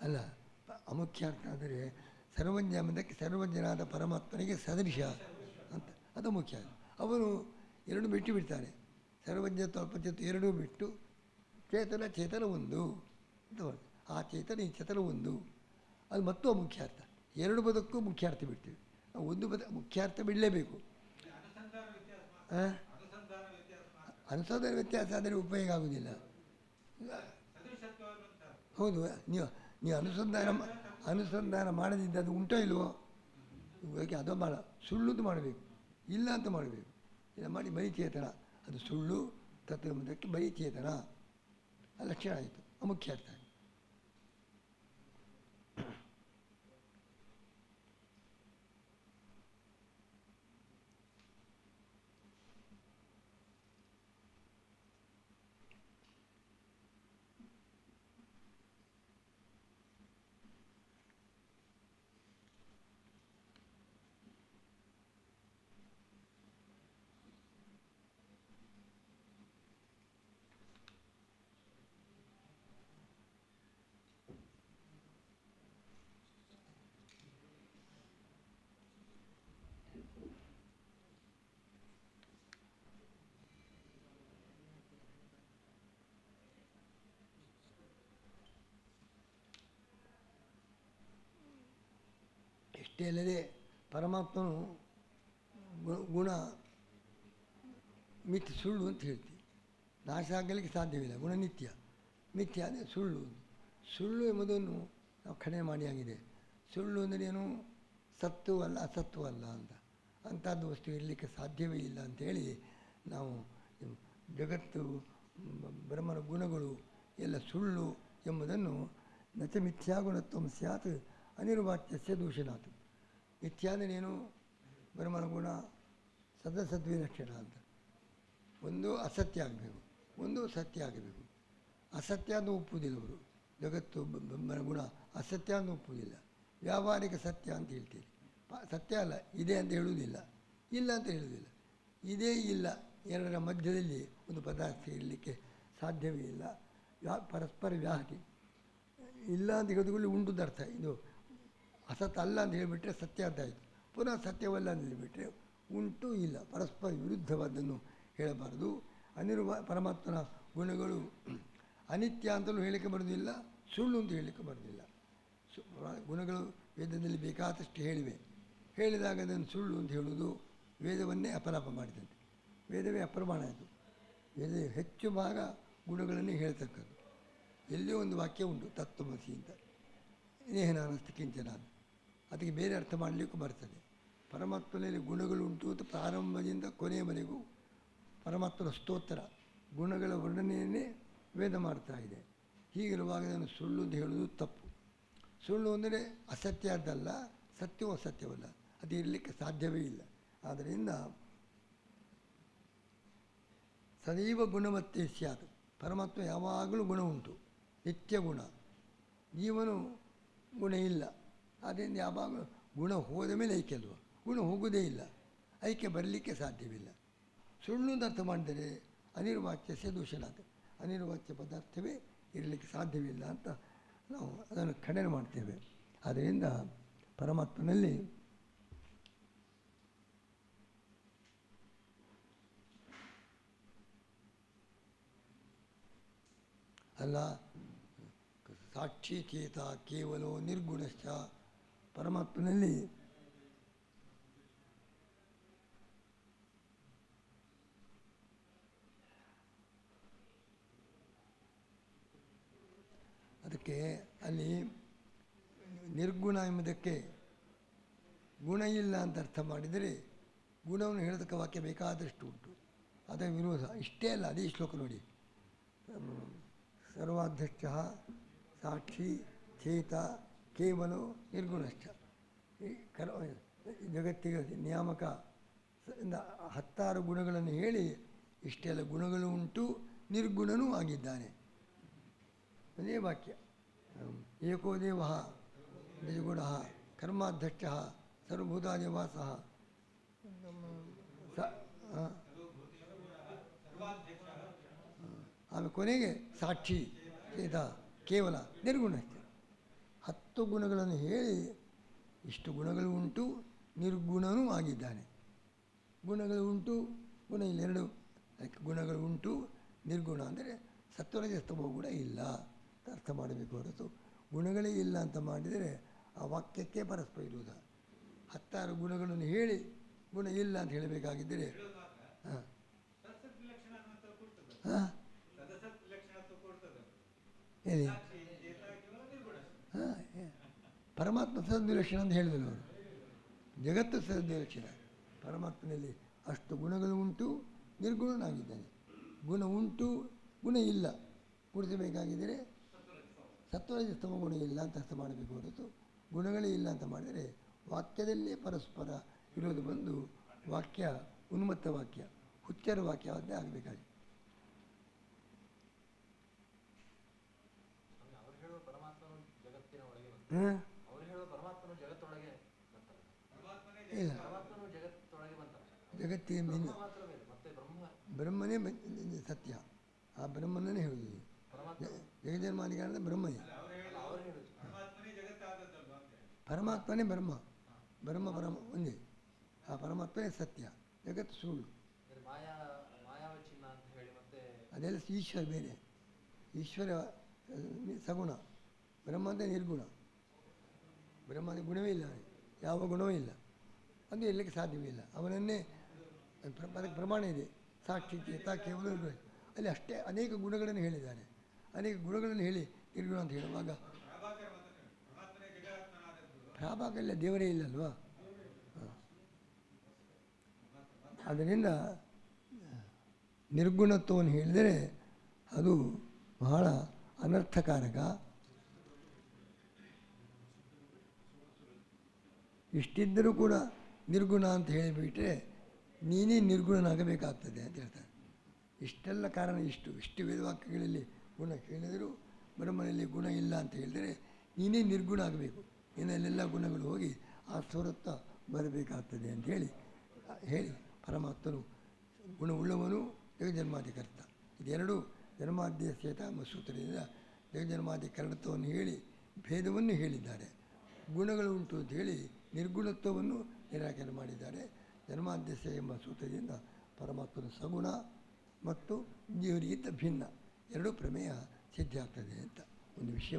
ಅಲ್ಲ, ಅಮುಖ್ಯಾರ್ಥ ಅಂದರೆ ಸರ್ವಜ್ಞ ಎಂಬುದಕ್ಕೆ ಸರ್ವಜ್ಞನಾದ ಪರಮಾತ್ಮನಿಗೆ ಸದೃಶ ಅಂತ, ಅದು ಮುಖ್ಯ. ಅವರು ಎರಡು ಬಿಟ್ಟು ಬಿಡ್ತಾರೆ. ಸರ್ವಜ್ಞತ್ವ ಅಲ್ಪಜ್ಞತ್ವ ಎರಡೂ ಬಿಟ್ಟು ಚೇತನ ಒಂದು ಅಂತ. ಆ ಚೇತನ ಈ ಚೇತನ ಒಂದು, ಅದು ಮತ್ತೂ ಮುಖ್ಯಾರ್ಥ. ಎರಡು ಪದಕ್ಕೂ ಮುಖ್ಯಾರ್ಥ ಬಿಡ್ತೀವಿ. ಒಂದು ಪದ ಮುಖ್ಯಾರ್ಥ ಬಿಡಲೇಬೇಕು. ಅನುಸಂಧಾನ ವ್ಯತ್ಯಾಸ ಆದರೆ ಉಪಯೋಗ ಆಗುವುದಿಲ್ಲ. ಹೌದು, ನೀವು ಅನುಸಂಧಾನ ಮಾಡದಿದ್ದ ಅದು ಉಂಟೋ ಇಲ್ವೋ? ಇವಾಗ ಅದು ಮಾಡ ಸುಳ್ಳುದು ಮಾಡಬೇಕು, ಇಲ್ಲ ಅಂತ ಮಾಡಬೇಕು. ಇಲ್ಲ ಮಾಡಿ ಬರೀ ಚೇತನ, ಅದು ಸುಳ್ಳು ತತ್ವ ಎಂಬುದಕ್ಕೆ ಬರೀ ಚೇತನ ಲಕ್ಷಣ ಆಯಿತು, ಅಮುಖ್ಯಾರ್ಥ. ಅಷ್ಟೇ ಅಲ್ಲದೆ ಪರಮಾತ್ಮನು ಗುಣ ಮಿಥ್ಯ ಸುಳ್ಳು ಅಂತ ಹೇಳ್ತೀವಿ. ನಾಶ ಆಗಲಿಕ್ಕೆ ಸಾಧ್ಯವಿಲ್ಲ. ಗುಣ ನಿತ್ಯ, ಮಿಥ್ಯ ಅಂದರೆ ಸುಳ್ಳು. ಸುಳ್ಳು ಎಂಬುದನ್ನು ನಾವು ಕಡಿಮೆ ಮಾಡಿ ಆಗಿದೆ. ಸುಳ್ಳು ಅಂದರೇನು? ಸತ್ತು ಅಲ್ಲ, ಅಸತ್ವ ಅಲ್ಲ ಅಂತ. ಅಂಥದ್ದು ವಸ್ತು ಇರಲಿಕ್ಕೆ ಸಾಧ್ಯವೇ ಇಲ್ಲ ಅಂಥೇಳಿ ನಾವು ಜಗತ್ತು, ಬ್ರಹ್ಮನ ಗುಣಗಳು ಎಲ್ಲ ಸುಳ್ಳು ಎಂಬುದನ್ನು ನಚ ಮಿಥ್ಯಾಗುಣತ್ವ ಸ್ಯಾತ್ ಅನಿರ್ವಾಚ್ಯಸ್ಯ ದೂಷಣಾತ್. ಮಿಥ್ಯಾ ಅಂದರೇನು? ಬ್ರಹ್ಮನ ಗುಣ ಸದಸದ್ವಿಲಕ್ಷಣ ಅಂತ. ಒಂದು ಅಸತ್ಯ ಆಗಬೇಕು, ಒಂದು ಸತ್ಯ ಆಗಬೇಕು. ಅಸತ್ಯ ಅಂತ ಒಪ್ಪುವುದಿಲ್ಲ ಅವರು. ಜಗತ್ತು ಬ್ರಹ್ಮನ ಗುಣ ಅಸತ್ಯ ಅಂತ ಒಪ್ಪುವುದಿಲ್ಲ. ವ್ಯಾವಹಾರಿಕ ಸತ್ಯ ಅಂತ ಹೇಳ್ತೀರಿ. ಸತ್ಯ ಅಲ್ಲ, ಇದೆ ಅಂತ ಹೇಳುವುದಿಲ್ಲ, ಇಲ್ಲ ಅಂತ ಹೇಳುವುದಿಲ್ಲ. ಇದೇ ಇಲ್ಲ ಎರಡರ ಮಧ್ಯದಲ್ಲಿ ಒಂದು ಪದಾರ್ಥ ಇರಲಿಕ್ಕೆ ಸಾಧ್ಯವೇ ಇಲ್ಲ. ಪರಸ್ಪರ ವ್ಯಾಹತಿ. ಇಲ್ಲ ಅಂತ ಹೇಳಿದುಕೊಳ್ಳಿ ಉಂಟು ಅರ್ಥ. ಇದು ಅಸತ್ ಅಲ್ಲ ಅಂತ ಹೇಳಿಬಿಟ್ರೆ ಸತ್ಯ ಅಂತ ಆಯಿತು. ಪುನಃ ಸತ್ಯವಲ್ಲ ಅಂತ ಹೇಳಿಬಿಟ್ರೆ ಉಂಟು ಇಲ್ಲ, ಪರಸ್ಪರ ವಿರುದ್ಧವಾದನ್ನು ಹೇಳಬಾರದು. ಪರಮಾತ್ಮನ ಗುಣಗಳು ಅನಿತ್ಯ ಅಂತಲೂ ಹೇಳಲಿಕ್ಕೆ ಬರೋದಿಲ್ಲ, ಸುಳ್ಳು ಅಂತ ಹೇಳಲಿಕ್ಕೆ ಬರೋದಿಲ್ಲ. ಗುಣಗಳು ವೇದದಲ್ಲಿ ಬೇಕಾದಷ್ಟು ಹೇಳಿವೆ. ಹೇಳಿದಾಗ ಅದನ್ನು ಸುಳ್ಳು ಅಂತ ಹೇಳುವುದು ವೇದವನ್ನೇ ಅಪಲಾಪ ಮಾಡಿದಂತೆ. ವೇದವೇ ಅಪ್ರಮಾಣ ಆಯಿತು. ವೇದ ಹೆಚ್ಚು ಭಾಗ ಗುಣಗಳನ್ನೇ ಹೇಳ್ತಕ್ಕದ್ದು. ಎಲ್ಲಿಯೋ ಒಂದು ವಾಕ್ಯ ಉಂಟು, ತತ್ವಮಸಿ ಅಂತ, ನೇಹನಾನಸ್ತಿ ಕಿಂಚನ, ಅದಕ್ಕೆ ಬೇರೆ ಅರ್ಥ ಮಾಡಲಿಕ್ಕೂ ಬರ್ತದೆ. ಪರಮಾತ್ಮನಲ್ಲಿ ಗುಣಗಳುಂಟು ಅಂತ ಪ್ರಾರಂಭದಿಂದ ಕೊನೆಯವರೆಗೂ ಪರಮಾತ್ಮನ ಸ್ತೋತ್ರ, ಗುಣಗಳ ವರ್ಣನೆಯನ್ನೇ ವೇದ ಮಾಡ್ತಾ ಇದೆ. ಹೀಗಿರುವಾಗ ಅದನ್ನು ಸುಳ್ಳು ಅಂತ ಹೇಳುವುದು ತಪ್ಪು. ಸುಳ್ಳು ಅಂದರೆ ಅಸತ್ಯ ಅದಲ್ಲ, ಸತ್ಯವೂ ಅಸತ್ಯವಲ್ಲ, ಅದು ಇರಲಿಕ್ಕೆ ಸಾಧ್ಯವೇ ಇಲ್ಲ. ಆದ್ದರಿಂದ ಸದೈವ ಗುಣವತ್ತೇ ಸ್ಯಾತ್, ಪರಮಾತ್ಮ ಯಾವಾಗಲೂ ಗುಣ ಉಂಟು, ನಿತ್ಯ ಗುಣ. ಜೀವನು ಗುಣ ಇಲ್ಲ. ಆದ್ದರಿಂದ ಯಾವಾಗಲೂ ಗುಣ ಹೋದ ಮೇಲೆ ಐಕ್ಯ ಅಲ್ವ, ಗುಣ ಹೋಗುವುದೇ ಇಲ್ಲ, ಐಕ್ಯ ಬರಲಿಕ್ಕೆ ಸಾಧ್ಯವಿಲ್ಲ. ಸುಳ್ಳು ಅಂತ ಅರ್ಥ ಮಾಡಿದರೆ ಅನಿರ್ವಾಚ್ಯಸ್ಯ ದೂಷಣಾತ್, ಅನಿರ್ವಾಚ್ಯ ಪದಾರ್ಥವೇ ಇರಲಿಕ್ಕೆ ಸಾಧ್ಯವಿಲ್ಲ ಅಂತ ನಾವು ಅದನ್ನು ಖಂಡನೆ ಮಾಡ್ತೇವೆ. ಆದ್ದರಿಂದ ಪರಮಾತ್ಮನಲ್ಲಿ ಅಲ್ಲ ಸಾಕ್ಷಿ ಚೇತ ಕೇವಲೋ ನಿರ್ಗುಣಶ್ಚ, ಪರಮಾತ್ಮನಲ್ಲಿ ಅದಕ್ಕೆ ಅಲ್ಲಿ ನಿರ್ಗುಣ ಎಂಬುದಕ್ಕೆ ಗುಣ ಇಲ್ಲ ಅಂತ ಅರ್ಥ ಮಾಡಿದರೆ, ಗುಣವನ್ನು ಹೇಳೋದಕ್ಕೆ ವಾಕ್ಯ ಬೇಕಾದಷ್ಟು ಉಂಟು, ಅದರ ವಿರೋಧ ಇಷ್ಟೇ ಅಲ್ಲ. ಅದೇ ಶ್ಲೋಕ ನೋಡಿ, ಸರ್ವಾಧ್ಯಕ್ಷ ಸಾಕ್ಷಿ ಚೇತ ಕೇವಲೋ ನಿರ್ಗುಣಶ್ಚ. ಈ ಜಗತ್ತಿಗೆ ನಿಯಾಮಕ 10 ಗುಣಗಳನ್ನು ಹೇಳಿ ಇಷ್ಟೆಲ್ಲ ಗುಣಗಳು ಉಂಟು, ನಿರ್ಗುಣನೂ ಆಗಿದ್ದಾನೆ. ಅದೇ ವಾಕ್ಯ. ಏಕೋ ದೇವ ನಿಜಗುಣ ಕರ್ಮಾಧ್ಯಕ್ಷ ಸರ್ವಭೂತಾದಿವಾಸ ಆಮೇಲೆ ಕೊನೆಗೆ ಸಾಕ್ಷಿ ಚೇತ ಕೇವಲ ನಿರ್ಗುಣಶ್ಚ. 10 ಗುಣಗಳನ್ನು ಹೇಳಿ ಇಷ್ಟು ಗುಣಗಳು ಉಂಟು, ನಿರ್ಗುಣನೂ ಆಗಿದ್ದಾನೆ. ಗುಣಗಳು ಉಂಟು, ಗುಣ ಇಲ್ಲ, ಎರಡು. ಅದಕ್ಕೆ ಗುಣಗಳು ಉಂಟು, ನಿರ್ಗುಣ ಅಂದರೆ ಸತ್ವರಜಸ್ತಮೋ ಗುಣ ಇಲ್ಲ ಅಂತ ಅರ್ಥ ಮಾಡಬೇಕು ಹೊರತು ಗುಣಗಳೇ ಇಲ್ಲ ಅಂತ ಮಾಡಿದರೆ ಆ ವಾಕ್ಯಕ್ಕೆ ಪರಸ್ಪರ ವಿರೋಧ. 10 ಗುಣಗಳನ್ನು ಹೇಳಿ ಗುಣ ಇಲ್ಲ ಅಂತ ಹೇಳಬೇಕಾಗಿದ್ದರೆ ಹೇಳಿ ಪರಮಾತ್ಮ ಸದ್ವಿಲಕ್ಷಣ ಅಂತ ಹೇಳಿದರು ಅವರು. ಜಗತ್ತು ಸದ್ವಿಲಕ್ಷಣ, ಪರಮಾತ್ಮನಲ್ಲಿ ಅಷ್ಟು ಗುಣಗಳು ಉಂಟು, ನಿರ್ಗುಣನಾಗಿದ್ದಾನೆ. ಗುಣ ಉಂಟು, ಗುಣ ಇಲ್ಲ. ಗುಣಿಸಬೇಕಾಗಿದ್ದರೆ ಸತ್ವರಜಸ್ತಮ ಗುಣ ಇಲ್ಲ ಅಂತ ಅರ್ಥ ಮಾಡಬೇಕು ಹೊರತು ಗುಣಗಳೇ ಇಲ್ಲ ಅಂತ ಮಾಡಿದರೆ ವಾಕ್ಯದಲ್ಲೇ ಪರಸ್ಪರ ವಿರೋಧ ಬಂದು ವಾಕ್ಯ ಉನ್ಮತ್ತ ವಾಕ್ಯ, ಹುಚ್ಚರ ವಾಕ್ಯವಾದ್ದೇ ಆಗಬೇಕಾಗಿ. ಇಲ್ಲ, ಜಗತ್ತಿಗೆ ಬ್ರಹ್ಮನೇ ಸತ್ಯ, ಆ ಬ್ರಹ್ಮನೇ ಹೇಳುವುದು. ಜಗಜನ್ಮಾದಿಗಳ ಬ್ರಹ್ಮನೇ, ಪರಮಾತ್ಮನೇ ಬ್ರಹ್ಮ, ಬ್ರಹ್ಮ ಒಂದೇ, ಆ ಪರಮಾತ್ಮನೇ ಸತ್ಯ, ಜಗತ್ತು ಸುಳ್ಳು. ಅದೆಲ್ಲ ಈಶ್ವರ ಬೇರೆ. ಈಶ್ವರ ಸಗುಣ, ಬ್ರಹ್ಮ ಅಂತ ನಿರ್ಗುಣ. ಬ್ರಹ್ಮನ ಗುಣವೇ ಇಲ್ಲ, ಯಾವ ಗುಣವೂ ಇಲ್ಲ, ಅದು ಇರಲಿಕ್ಕೆ ಸಾಧ್ಯವೇ ಇಲ್ಲ. ಅವನನ್ನೇ ಅದಕ್ಕೆ ಪ್ರಮಾಣ ಇದೆ, ಸಾಕ್ಷಿ ಚೇತ ಕೇವಲ ನಿರ್ಗುಣ. ಅಲ್ಲಿ ಅಷ್ಟೇ ಅನೇಕ ಗುಣಗಳನ್ನು ಹೇಳಿದ್ದಾನೆ. ಅನೇಕ ಗುಣಗಳನ್ನು ಹೇಳಿ ನಿರ್ಗುಣ ಅಂತ ಹೇಳುವಾಗ ಪ್ರಾಭಾಗಲ್ಲ, ದೇವರೇ ಇಲ್ಲಲ್ವಾ. ಅದರಿಂದ ನಿರ್ಗುಣತ್ವವನ್ನು ಹೇಳಿದರೆ ಅದು ಬಹಳ ಅನರ್ಥಕಾರಕ. ಇಷ್ಟಿದ್ದರೂ ಕೂಡ ನಿರ್ಗುಣ ಅಂತ ಹೇಳಿಬಿಟ್ರೆ ನೀನೇ ನಿರ್ಗುಣನಾಗಬೇಕಾಗ್ತದೆ ಅಂತ ಹೇಳ್ತಾರೆ. ಇಷ್ಟೆಲ್ಲ ಕಾರಣ ಇಷ್ಟು ವೇದವಾಕ್ಯಗಳಲ್ಲಿ ಗುಣ ಹೇಳಿದರೂ ಬ್ರಹ್ಮನಲ್ಲಿ ಗುಣ ಇಲ್ಲ ಅಂತ ಹೇಳಿದರೆ ನೀನೇ ನಿರ್ಗುಣ ಆಗಬೇಕು. ಇನ್ನಲ್ಲೆಲ್ಲ ಗುಣಗಳು ಹೋಗಿ ಆ ಸ್ವರತ್ವ ಬರಬೇಕಾಗ್ತದೆ ಅಂಥೇಳಿ ಹೇಳಿ ಪರಮಾತ್ಮನು ಗುಣವುಳ್ಳವನು, ಜಗಜನ್ಮಾದಿಕರ್ತ. ಇದೆರಡೂ ಜನ್ಮಾದ್ಯ ಸೇತ ಎಂಬ ಸೂತ್ರದಿಂದ ಜಗಜನ್ಮಾದಿ ಕರ್ಣತ್ವವನ್ನು ಹೇಳಿ ಭೇದವನ್ನು ಹೇಳಿದ್ದಾರೆ. ಗುಣಗಳು ಉಂಟು ಅಂತ ಹೇಳಿ ನಿರ್ಗುಣತ್ವವನ್ನು ನಿರಾಕರಣೆ ಮಾಡಿದ್ದಾರೆ. ಜನ್ಮಾದ್ಯಸ್ಯ ಎಂಬ ಸೂತ್ರದಿಂದ ಪರಮಾತ್ಮನ ಸಗುಣ ಮತ್ತು ಜೀವರಿಗಿಂತ ಭಿನ್ನ ಎರಡೂ ಪ್ರಮೇಯ ಸಿದ್ಧಿ ಆಗ್ತದೆ ಅಂತ ಒಂದು ವಿಷಯ.